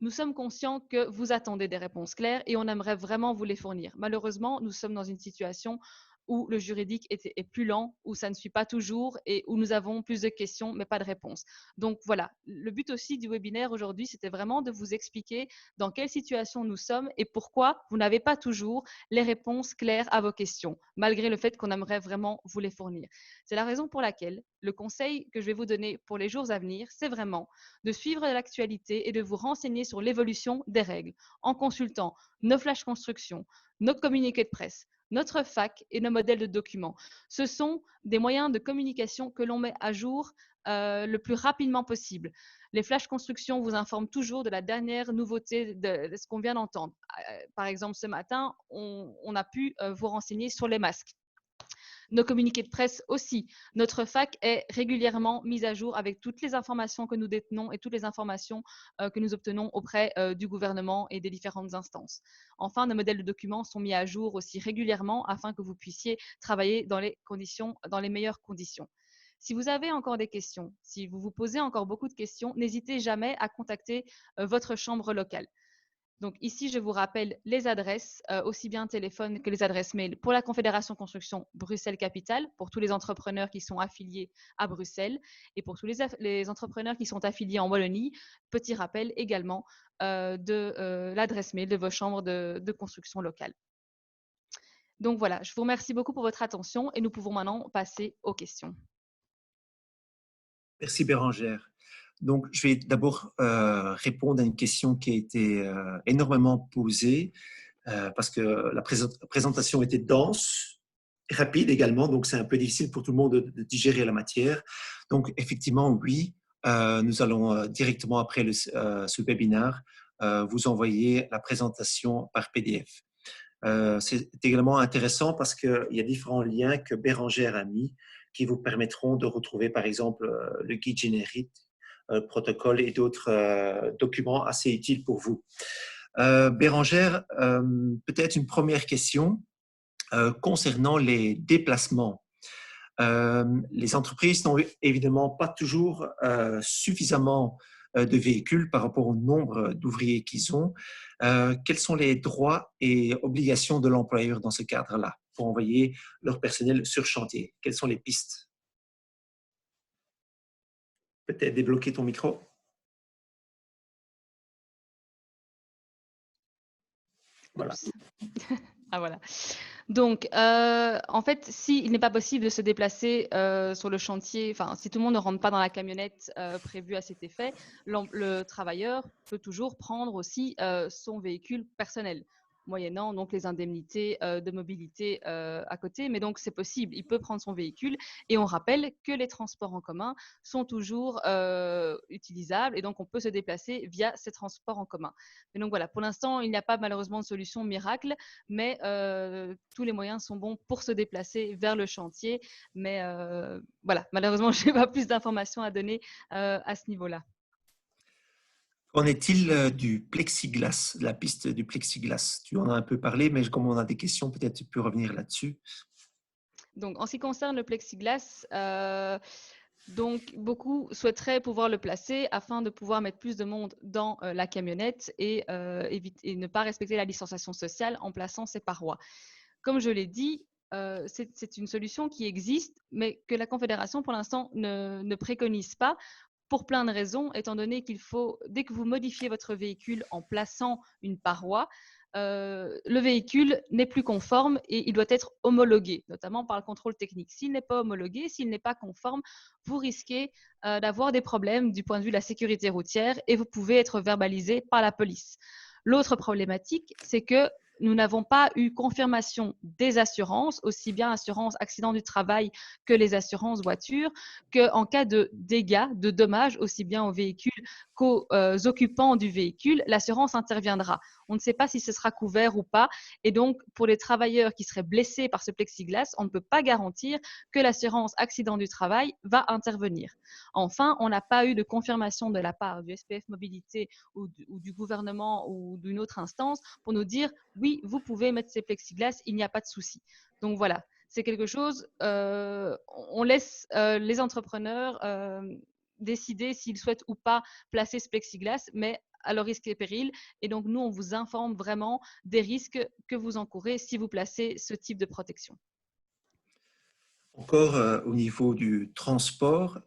Speaker 2: Nous sommes conscients que vous attendez des réponses claires et on aimerait vraiment vous les fournir. Malheureusement, nous sommes dans une situation où le juridique est plus lent, où ça ne suit pas toujours et où nous avons plus de questions mais pas de réponses. Donc voilà, le but aussi du webinaire aujourd'hui, c'était vraiment de vous expliquer dans quelle situation nous sommes et pourquoi vous n'avez pas toujours les réponses claires à vos questions, malgré le fait qu'on aimerait vraiment vous les fournir. C'est la raison pour laquelle le conseil que je vais vous donner pour les jours à venir, c'est vraiment de suivre l'actualité et de vous renseigner sur l'évolution des règles en consultant nos flash constructions, nos communiqués de presse, notre fac et nos modèles de documents. Ce sont des moyens de communication que l'on met à jour le plus rapidement possible. Les flash constructions vous informent toujours de la dernière nouveauté de ce qu'on vient d'entendre. Par exemple, ce matin, on a pu vous renseigner sur les masques. Nos communiqués de presse aussi. Notre fac est régulièrement mise à jour avec toutes les informations que nous détenons et toutes les informations que nous obtenons auprès du gouvernement et des différentes instances. Enfin, nos modèles de documents sont mis à jour aussi régulièrement afin que vous puissiez travailler dans les meilleures conditions. Si vous avez encore des questions, si vous vous posez encore beaucoup de questions, n'hésitez jamais à contacter votre chambre locale. Donc ici, je vous rappelle les adresses, aussi bien téléphone que les adresses mail pour la Confédération Construction Bruxelles-Capitale, pour tous les entrepreneurs qui sont affiliés à Bruxelles et pour tous les entrepreneurs qui sont affiliés en Wallonie. Petit rappel également de l'adresse mail de vos chambres de construction locale. Donc voilà, je vous remercie beaucoup pour votre attention et nous pouvons maintenant passer aux questions.
Speaker 1: Merci Bérangère. Donc, je vais d'abord répondre à une question qui a été énormément posée parce que la présentation était dense, rapide également, donc c'est un peu difficile pour tout le monde de digérer la matière. Donc, effectivement, oui, nous allons directement après ce webinaire vous envoyer la présentation par PDF. C'est également intéressant parce qu'il y a différents liens que Bérangère a mis qui vous permettront de retrouver, par exemple, le guide générique, protocole et d'autres documents assez utiles pour vous. Bérangère, peut-être une première question concernant les déplacements. Les entreprises n'ont évidemment pas toujours suffisamment de véhicules par rapport au nombre d'ouvriers qu'ils ont. Quels sont les droits et obligations de l'employeur dans ce cadre-là pour envoyer leur personnel sur chantier? Quelles sont les pistes? Peut-être débloquer ton micro. Voilà.
Speaker 2: Ah voilà. Donc, en fait, s'il n'est pas possible de se déplacer sur le chantier, enfin, si tout le monde ne rentre pas dans la camionnette prévue à cet effet, le travailleur peut toujours prendre aussi son véhicule personnel. moyennant donc les indemnités de mobilité à côté. Mais donc, c'est possible. Il peut prendre son véhicule. Et on rappelle que les transports en commun sont toujours utilisables. Et donc, on peut se déplacer via ces transports en commun. Et donc, voilà, pour l'instant, il n'y a pas malheureusement de solution miracle, mais tous les moyens sont bons pour se déplacer vers le chantier. Mais voilà, malheureusement, je n'ai pas plus d'informations à donner à ce niveau-là.
Speaker 1: Qu'en est-il du plexiglas, de la piste du plexiglas? Tu en as un peu parlé, mais comme on a des questions, peut-être tu peux revenir là-dessus.
Speaker 2: Donc, en ce qui concerne le plexiglas, donc beaucoup souhaiteraient pouvoir le placer afin de pouvoir mettre plus de monde dans la camionnette et ne pas respecter la distanciation sociale en plaçant ces parois. Comme je l'ai dit, c'est une solution qui existe, mais que la Confédération, pour l'instant, ne préconise pas pour plein de raisons, étant donné qu'il faut, dès que vous modifiez votre véhicule en plaçant une paroi, le véhicule n'est plus conforme et il doit être homologué, notamment par le contrôle technique. S'il n'est pas homologué, s'il n'est pas conforme, vous risquez d'avoir des problèmes du point de vue de la sécurité routière et vous pouvez être verbalisé par la police. L'autre problématique, c'est que nous n'avons pas eu confirmation des assurances, aussi bien assurance accident du travail que les assurances voitures, qu'en cas de dégâts, de dommages, aussi bien au véhicule qu'aux occupants du véhicule, l'assurance interviendra. On ne sait pas si ce sera couvert ou pas. Et donc, pour les travailleurs qui seraient blessés par ce plexiglas, on ne peut pas garantir que l'assurance accident du travail va intervenir. Enfin, on n'a pas eu de confirmation de la part du SPF Mobilité ou du gouvernement ou d'une autre instance pour nous dire oui, vous pouvez mettre ces plexiglas, il n'y a pas de souci. Donc voilà, c'est quelque chose, on laisse les entrepreneurs décider s'ils souhaitent ou pas placer ce plexiglas, mais à leur risque et péril. Et donc, nous, on vous informe vraiment des risques que vous encourez si vous placez ce type de protection.
Speaker 1: Encore au niveau du transport,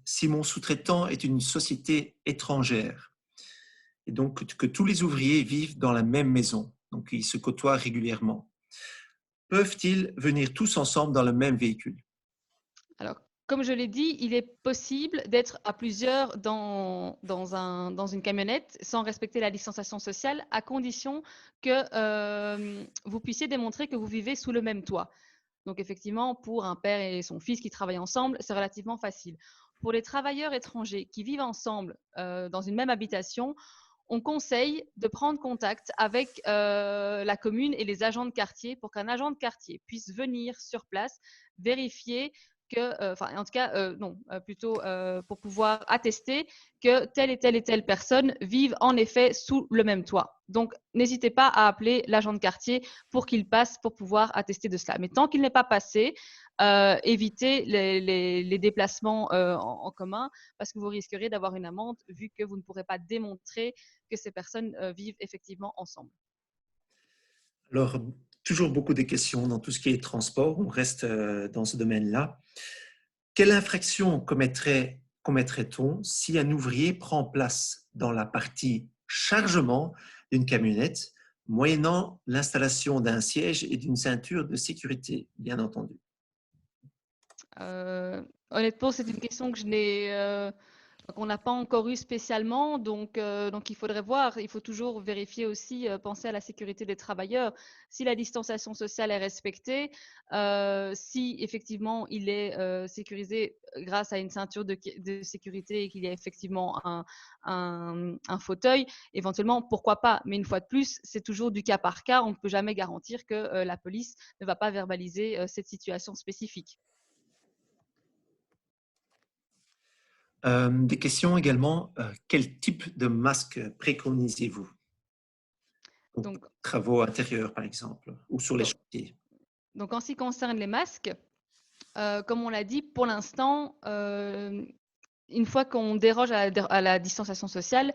Speaker 1: si mon sous-traitant est une société étrangère, et donc que tous les ouvriers vivent dans la même maison, donc ils se côtoient régulièrement, peuvent-ils venir tous ensemble dans le même véhicule?
Speaker 2: Alors, comme je l'ai dit, il est possible d'être à plusieurs dans une camionnette sans respecter la distanciation sociale, à condition que vous puissiez démontrer que vous vivez sous le même toit. Donc, effectivement, pour un père et son fils qui travaillent ensemble, c'est relativement facile. Pour les travailleurs étrangers qui vivent ensemble dans une même habitation, on conseille de prendre contact avec la commune et les agents de quartier pour qu'un agent de quartier puisse venir sur place vérifier que, enfin, en tout cas, non, plutôt pour pouvoir attester que telle et telle personne vivent en effet sous le même toit. Donc, n'hésitez pas à appeler l'agent de quartier pour qu'il passe pour pouvoir attester de cela. Mais tant qu'il n'est pas passé, évitez les déplacements en commun parce que vous risquerez d'avoir une amende vu que vous ne pourrez pas démontrer que ces personnes vivent effectivement ensemble.
Speaker 1: Alors, toujours beaucoup de questions dans tout ce qui est transport. On reste dans ce domaine-là. Quelle infraction commettrait-on si un ouvrier prend place dans la partie chargement d'une camionnette, moyennant l'installation d'un siège et d'une ceinture de sécurité, bien entendu?
Speaker 2: Honnêtement, c'est une question que qu'on n'a pas encore eu spécialement, donc il faudrait voir. Il faut toujours vérifier aussi, penser à la sécurité des travailleurs. Si la distanciation sociale est respectée, si effectivement il est sécurisé grâce à une ceinture de sécurité et qu'il y a effectivement un fauteuil, éventuellement, pourquoi pas. Mais une fois de plus, c'est toujours du cas par cas. On ne peut jamais garantir que la police ne va pas verbaliser cette situation spécifique.
Speaker 1: Des questions également. Quel type de masque préconisez-vous? Donc,
Speaker 2: Donc,
Speaker 1: travaux intérieurs, par exemple, ou sur les
Speaker 2: donc,
Speaker 1: chantiers.
Speaker 2: donc en ce qui concerne les masques, comme on l'a dit, pour l'instant, une fois qu'on déroge à la distanciation sociale,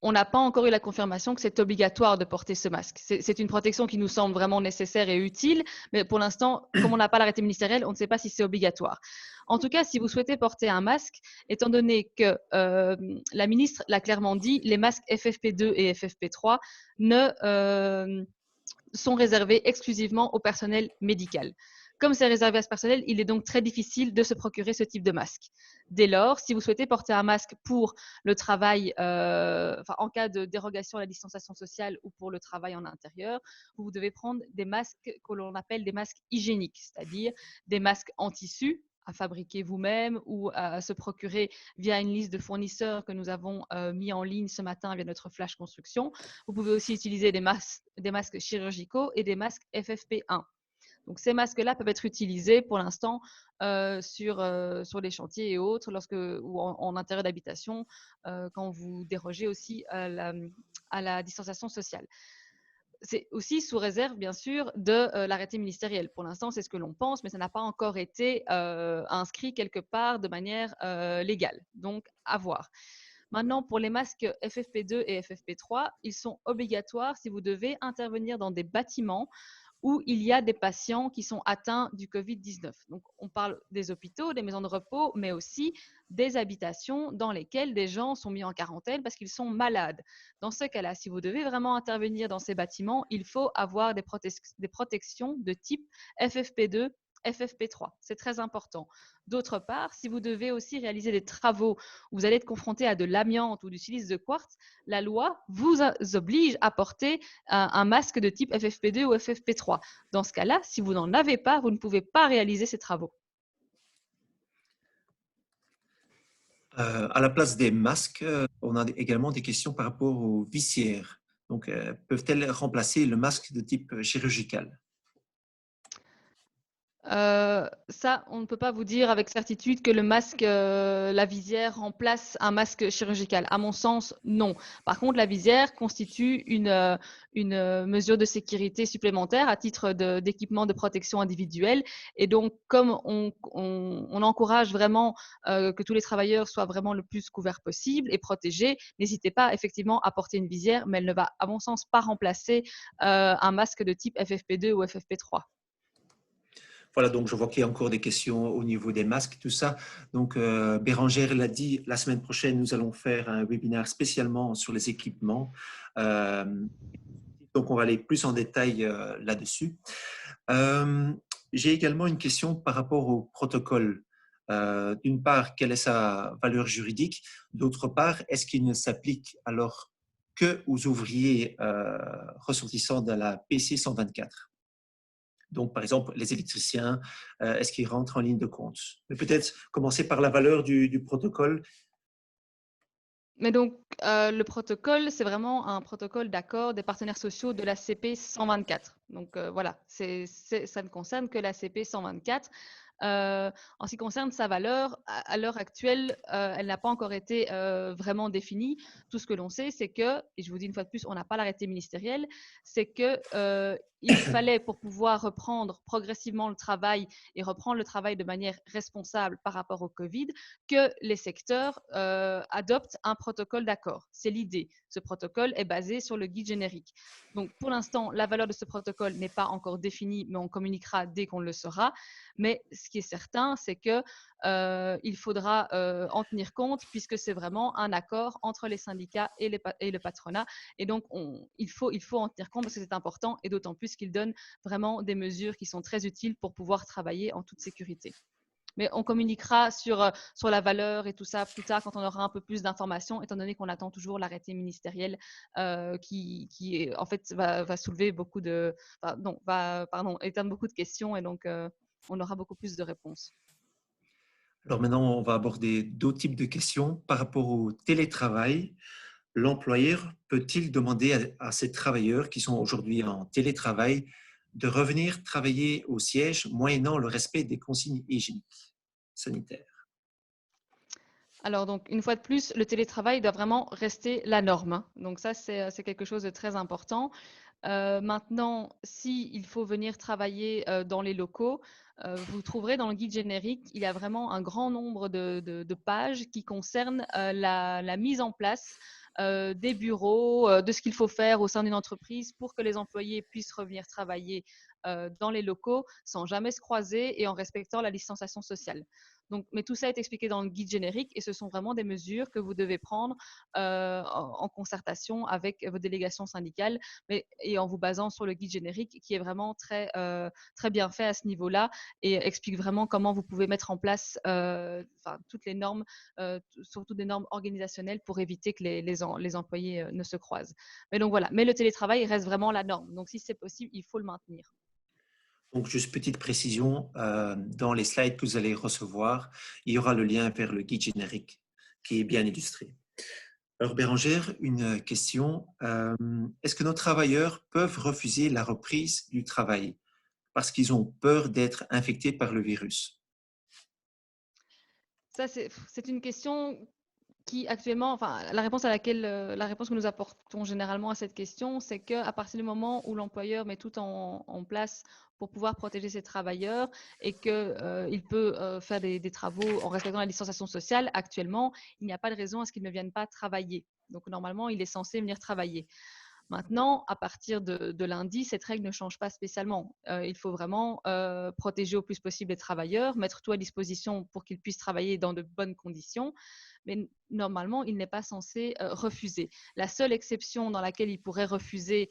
Speaker 2: on n'a pas encore eu la confirmation que c'est obligatoire de porter ce masque. C'est une protection qui nous semble vraiment nécessaire et utile, mais pour l'instant, comme on n'a pas l'arrêté ministériel, on ne sait pas si c'est obligatoire. En tout cas, si vous souhaitez porter un masque, étant donné que la ministre l'a clairement dit, les masques FFP2 et FFP3 ne sont réservés exclusivement au personnel médical. Comme c'est réservé à ce personnel, il est donc très difficile de se procurer ce type de masque. Dès lors, si vous souhaitez porter un masque pour le travail, en cas de dérogation à la distanciation sociale ou pour le travail en intérieur, vous devez prendre des masques que l'on appelle des masques hygiéniques, c'est-à-dire des masques en tissu à fabriquer vous-même ou à se procurer via une liste de fournisseurs que nous avons mis en ligne ce matin via notre flash construction. Vous pouvez aussi utiliser des masques chirurgicaux et des masques FFP1. Donc, ces masques-là peuvent être utilisés pour l'instant sur les chantiers et autres, ou en intérieur d'habitation, quand vous dérogez aussi à la distanciation sociale. C'est aussi sous réserve, bien sûr, de l'arrêté ministériel. Pour l'instant, c'est ce que l'on pense, mais ça n'a pas encore été inscrit quelque part de manière légale. Donc, à voir. Maintenant, pour les masques FFP2 et FFP3, ils sont obligatoires si vous devez intervenir dans des bâtiments où il y a des patients qui sont atteints du Covid-19. Donc, on parle des hôpitaux, des maisons de repos, mais aussi des habitations dans lesquelles des gens sont mis en quarantaine parce qu'ils sont malades. Dans ce cas-là, si vous devez vraiment intervenir dans ces bâtiments, il faut avoir des protections de type FFP2, FFP3. C'est très important. D'autre part, si vous devez aussi réaliser des travaux où vous allez être confronté à de l'amiante ou du silice de quartz, la loi vous oblige à porter un masque de type FFP2 ou FFP3. Dans ce cas-là, si vous n'en avez pas, vous ne pouvez pas réaliser ces travaux.
Speaker 1: À la place des masques, on a également des questions par rapport aux visières. Donc, peuvent-elles remplacer le masque de type chirurgical?
Speaker 2: Ça, on ne peut pas vous dire avec certitude que le masque, la visière remplace un masque chirurgical. À mon sens, non. Par contre, la visière constitue une mesure de sécurité supplémentaire à titre d'équipement de protection individuelle. Et donc, comme on encourage vraiment que tous les travailleurs soient vraiment le plus couverts possible et protégés, n'hésitez pas effectivement à porter une visière, mais elle ne va, à mon sens, pas remplacer un masque de type FFP2 ou FFP3.
Speaker 1: Voilà, donc je vois qu'il y a encore des questions au niveau des masques, tout ça. Donc, Bérangère l'a dit, la semaine prochaine, nous allons faire un webinaire spécialement sur les équipements. Euh, donc, on va aller plus en détail là-dessus. J'ai également une question par rapport au protocole. D'une part, quelle est sa valeur juridique? D'autre part, est-ce qu'il ne s'applique alors que aux ouvriers ressortissants de la PC 124? Donc, par exemple, les électriciens, est-ce qu'ils rentrent en ligne de compte? Mais peut-être commencer par la valeur du protocole.
Speaker 2: Mais donc, le protocole, c'est vraiment un protocole d'accord des partenaires sociaux de la CP 124. Donc, voilà, ça ne concerne que la CP 124. En ce qui concerne sa valeur, à l'heure actuelle, elle n'a pas encore été vraiment définie. Tout ce que l'on sait, c'est que, et je vous dis une fois de plus, on n'a pas l'arrêté ministériel, c'est que il fallait, pour pouvoir reprendre progressivement le travail et reprendre le travail de manière responsable par rapport au Covid, que les secteurs adoptent un protocole d'accord. C'est l'idée. Ce protocole est basé sur le guide générique. Donc, pour l'instant, la valeur de ce protocole n'est pas encore définie, mais on communiquera dès qu'on le saura. Mais ce qui est certain, c'est que il faudra en tenir compte puisque c'est vraiment un accord entre les syndicats et le patronat. Et donc, il faut en tenir compte parce que c'est important et d'autant plus qu'il donne vraiment des mesures qui sont très utiles pour pouvoir travailler en toute sécurité. Mais on communiquera sur la valeur et tout ça plus tard quand on aura un peu plus d'informations, étant donné qu'on attend toujours l'arrêté ministériel qui en fait, va soulever beaucoup de… Enfin, non, éteindre beaucoup de questions et donc on aura beaucoup plus de réponses.
Speaker 1: Alors maintenant, on va aborder d'autres types de questions par rapport au télétravail. L'employeur peut-il demander à ses travailleurs qui sont aujourd'hui en télétravail de revenir travailler au siège moyennant le respect des consignes hygiéniques sanitaires?
Speaker 2: Alors donc, une fois de plus, le télétravail doit vraiment rester la norme, hein. Donc ça, c'est quelque chose de très important. Maintenant, s'il faut venir travailler dans les locaux, vous trouverez dans le guide générique, il y a vraiment un grand nombre de pages qui concernent la mise en place des bureaux, de ce qu'il faut faire au sein d'une entreprise pour que les employés puissent revenir travailler dans les locaux sans jamais se croiser et en respectant la distanciation sociale. Donc, mais tout ça est expliqué dans le guide générique et ce sont vraiment des mesures que vous devez prendre en concertation avec vos délégations syndicales et en vous basant sur le guide générique qui est vraiment très bien fait à ce niveau-là et explique vraiment comment vous pouvez mettre en place toutes les normes, surtout des normes organisationnelles pour éviter que les employés ne se croisent. Mais donc voilà, mais le télétravail reste vraiment la norme. Donc si c'est possible, il faut le maintenir.
Speaker 1: Donc, juste petite précision, dans les slides que vous allez recevoir, il y aura le lien vers le guide générique qui est bien illustré. Alors, Bérangère, une question. Est-ce que nos travailleurs peuvent refuser la reprise du travail parce qu'ils ont peur d'être infectés par le virus?
Speaker 2: Ça, c'est une question qui actuellement, enfin, la réponse que nous apportons généralement à cette question, c'est qu'à partir du moment où l'employeur met tout en place pour pouvoir protéger ses travailleurs et qu'il peut faire des travaux en respectant la distanciation sociale, actuellement, il n'y a pas de raison à ce qu'ils ne viennent pas travailler. Donc, normalement, il est censé venir travailler. Maintenant, à partir de lundi, cette règle ne change pas spécialement. Il faut vraiment protéger au plus possible les travailleurs, mettre tout à disposition pour qu'ils puissent travailler dans de bonnes conditions. Mais normalement, il n'est pas censé refuser. La seule exception dans laquelle il pourrait refuser,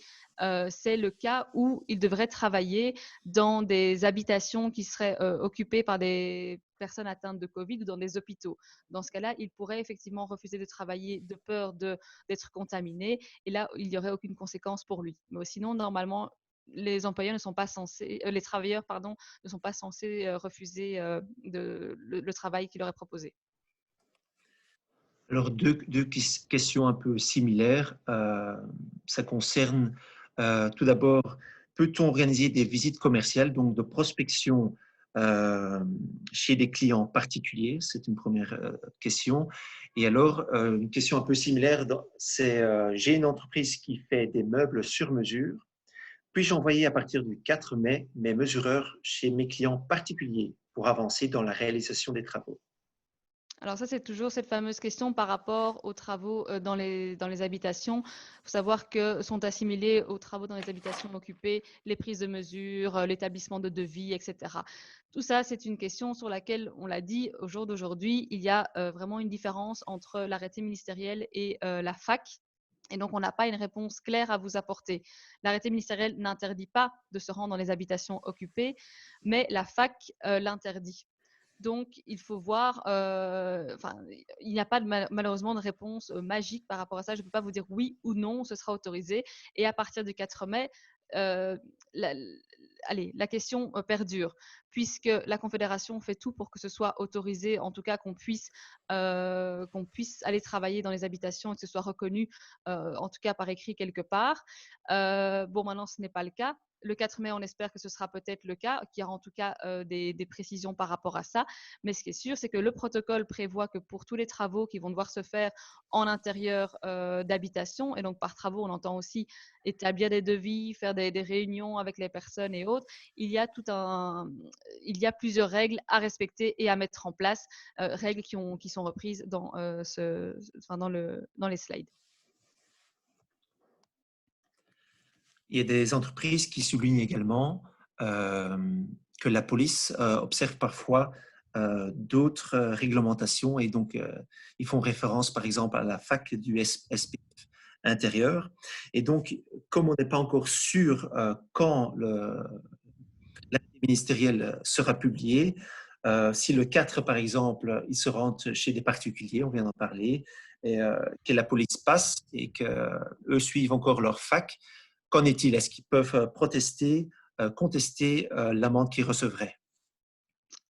Speaker 2: c'est le cas où il devrait travailler dans des habitations qui seraient occupées par des personnes atteintes de Covid ou dans des hôpitaux. Dans ce cas-là, il pourrait effectivement refuser de travailler de peur d'être contaminé et là, il n'y aurait aucune conséquence pour lui. Mais sinon, normalement, les employeurs ne sont pas censés, les travailleurs, pardon, ne sont pas censés refuser le travail qui leur est proposé.
Speaker 1: Alors, deux questions un peu similaires. Ça concerne tout d'abord, peut-on organiser des visites commerciales, donc de prospection chez des clients particuliers? C'est une première question. Et alors, une question un peu similaire, c'est j'ai une entreprise qui fait des meubles sur mesure. Puis-je envoyer à partir du 4 mai mes mesureurs chez mes clients particuliers pour avancer dans la réalisation des travaux?
Speaker 2: Alors ça, c'est toujours cette fameuse question par rapport aux travaux dans les habitations. Il faut savoir que sont assimilés aux travaux dans les habitations occupées les prises de mesure, l'établissement de devis, etc. Tout ça, c'est une question sur laquelle, on l'a dit, au jour d'aujourd'hui, il y a vraiment une différence entre l'arrêté ministériel et la fac. Et donc, on n'a pas une réponse claire à vous apporter. L'arrêté ministériel n'interdit pas de se rendre dans les habitations occupées, mais la fac l'interdit. Donc, il faut voir, il n'y a pas malheureusement de réponse magique par rapport à ça. Je ne peux pas vous dire oui ou non, ce sera autorisé. Et à partir du 4 mai, euh, la, la question perdure, puisque la Confédération fait tout pour que ce soit autorisé, en tout cas qu'on puisse aller travailler dans les habitations et que ce soit reconnu, en tout cas par écrit quelque part. Bon, maintenant, ce n'est pas le cas. Le 4 mai, on espère que ce sera peut-être le cas, qu'il y aura en tout cas des précisions par rapport à ça. Mais ce qui est sûr, c'est que le protocole prévoit que pour tous les travaux qui vont devoir se faire en intérieur d'habitation, et donc par travaux, on entend aussi établir des devis, faire des réunions avec les personnes et autres, il y a plusieurs règles à respecter et à mettre en place, règles qui sont reprises dans les slides.
Speaker 1: Il y a des entreprises qui soulignent également que la police observe parfois d'autres réglementations et donc ils font référence par exemple à la fac du SPF intérieur. Et donc, comme on n'est pas encore sûr quand l'arrêté ministériel sera publié, si le 4, par exemple, ils se rendent chez des particuliers, on vient d'en parler, et que la police passe et qu'eux suivent encore leur fac, qu'en est-il? Est-ce qu'ils peuvent protester, contester l'amende qu'ils recevraient?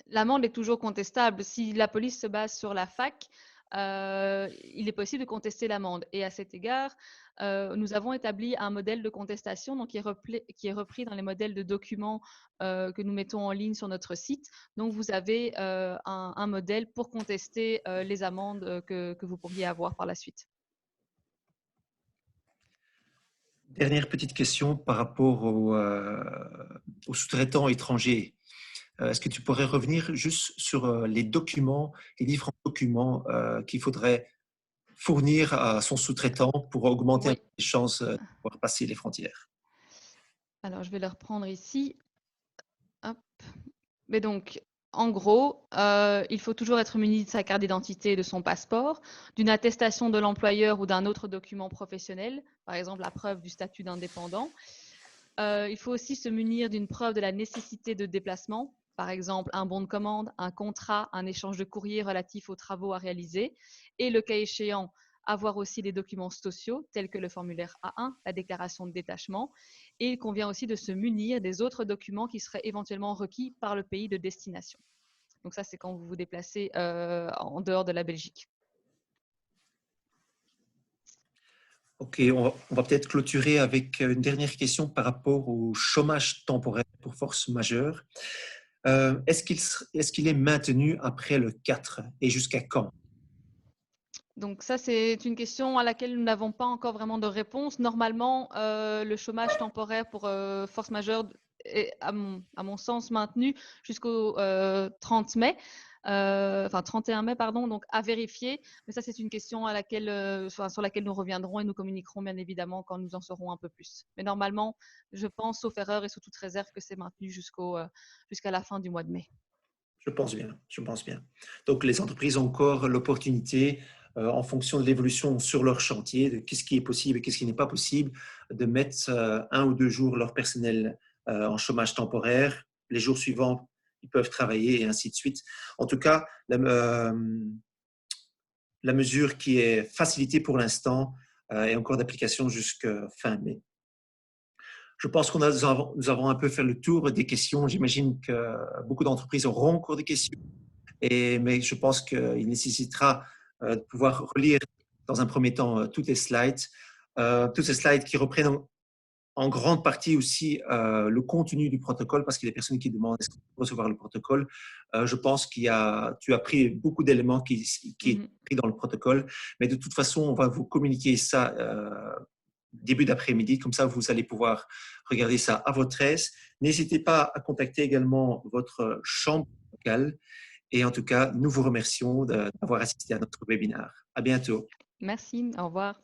Speaker 2: L'amende est toujours contestable. Si la police se base sur la fac, il est possible de contester l'amende. Et à cet égard, nous avons établi un modèle de contestation donc qui est repris dans les modèles de documents que nous mettons en ligne sur notre site. Donc, vous avez un modèle pour contester les amendes que vous pourriez avoir par la suite.
Speaker 1: Dernière petite question par rapport aux sous-traitants étrangers. Est-ce que tu pourrais revenir juste sur les documents, les différents documents qu'il faudrait fournir à son sous-traitant pour augmenter
Speaker 2: Oui.
Speaker 1: les chances de pouvoir passer les frontières?
Speaker 2: Alors, je vais le reprendre ici. Hop. Mais donc, En gros, il faut toujours être muni de sa carte d'identité et de son passeport, d'une attestation de l'employeur ou d'un autre document professionnel, par exemple la preuve du statut d'indépendant. Il faut aussi se munir d'une preuve de la nécessité de déplacement, par exemple un bon de commande, un contrat, un échange de courrier relatif aux travaux à réaliser, et le cas échéant, avoir aussi les documents sociaux tels que le formulaire A1, la déclaration de détachement, et il convient aussi de se munir des autres documents qui seraient éventuellement requis par le pays de destination. Donc ça, c'est quand vous vous déplacez en dehors de la Belgique.
Speaker 1: Ok, on va peut-être clôturer avec une dernière question par rapport au chômage temporaire pour force majeure. Est-ce qu'il est maintenu après le 4 et jusqu'à quand?
Speaker 2: Donc ça, c'est une question à laquelle nous n'avons pas encore vraiment de réponse. Normalement, le chômage temporaire pour force majeure est, à mon sens, maintenu jusqu'au 30 mai, enfin 31 mai, pardon, donc à vérifier. Mais ça, c'est une question à laquelle, sur laquelle nous reviendrons et nous communiquerons bien évidemment quand nous en saurons un peu plus. Mais normalement, je pense, sauf erreur et sous toute réserve, que c'est maintenu jusqu'à la fin du mois de mai.
Speaker 1: Je pense bien, je pense bien. Donc, les entreprises ont encore l'opportunité, en fonction de l'évolution sur leur chantier, de qu'est-ce qui est possible et qu'est-ce qui n'est pas possible, de mettre 1 ou 2 jours leur personnel en chômage temporaire. Les jours suivants, ils peuvent travailler et ainsi de suite. En tout cas, la mesure qui est facilitée pour l'instant est encore d'application jusqu'à fin mai. Je pense qu'on nous avons un peu fait le tour des questions. J'imagine que beaucoup d'entreprises auront encore des questions. Mais je pense qu'il nécessitera de pouvoir relire dans un premier temps tous ces slides qui reprennent en grande partie aussi le contenu du protocole, parce qu'il y a des personnes qui demandent est-ce qu'on peut recevoir le protocole. Je pense tu as pris beaucoup d'éléments qui est pris dans le protocole, mais de toute façon, on va vous communiquer ça début d'après-midi, comme ça vous allez pouvoir regarder ça à votre aise. N'hésitez pas à contacter également votre chambre locale. Et en tout cas, nous vous remercions d'avoir assisté à notre webinaire. À bientôt.
Speaker 2: Merci, au revoir.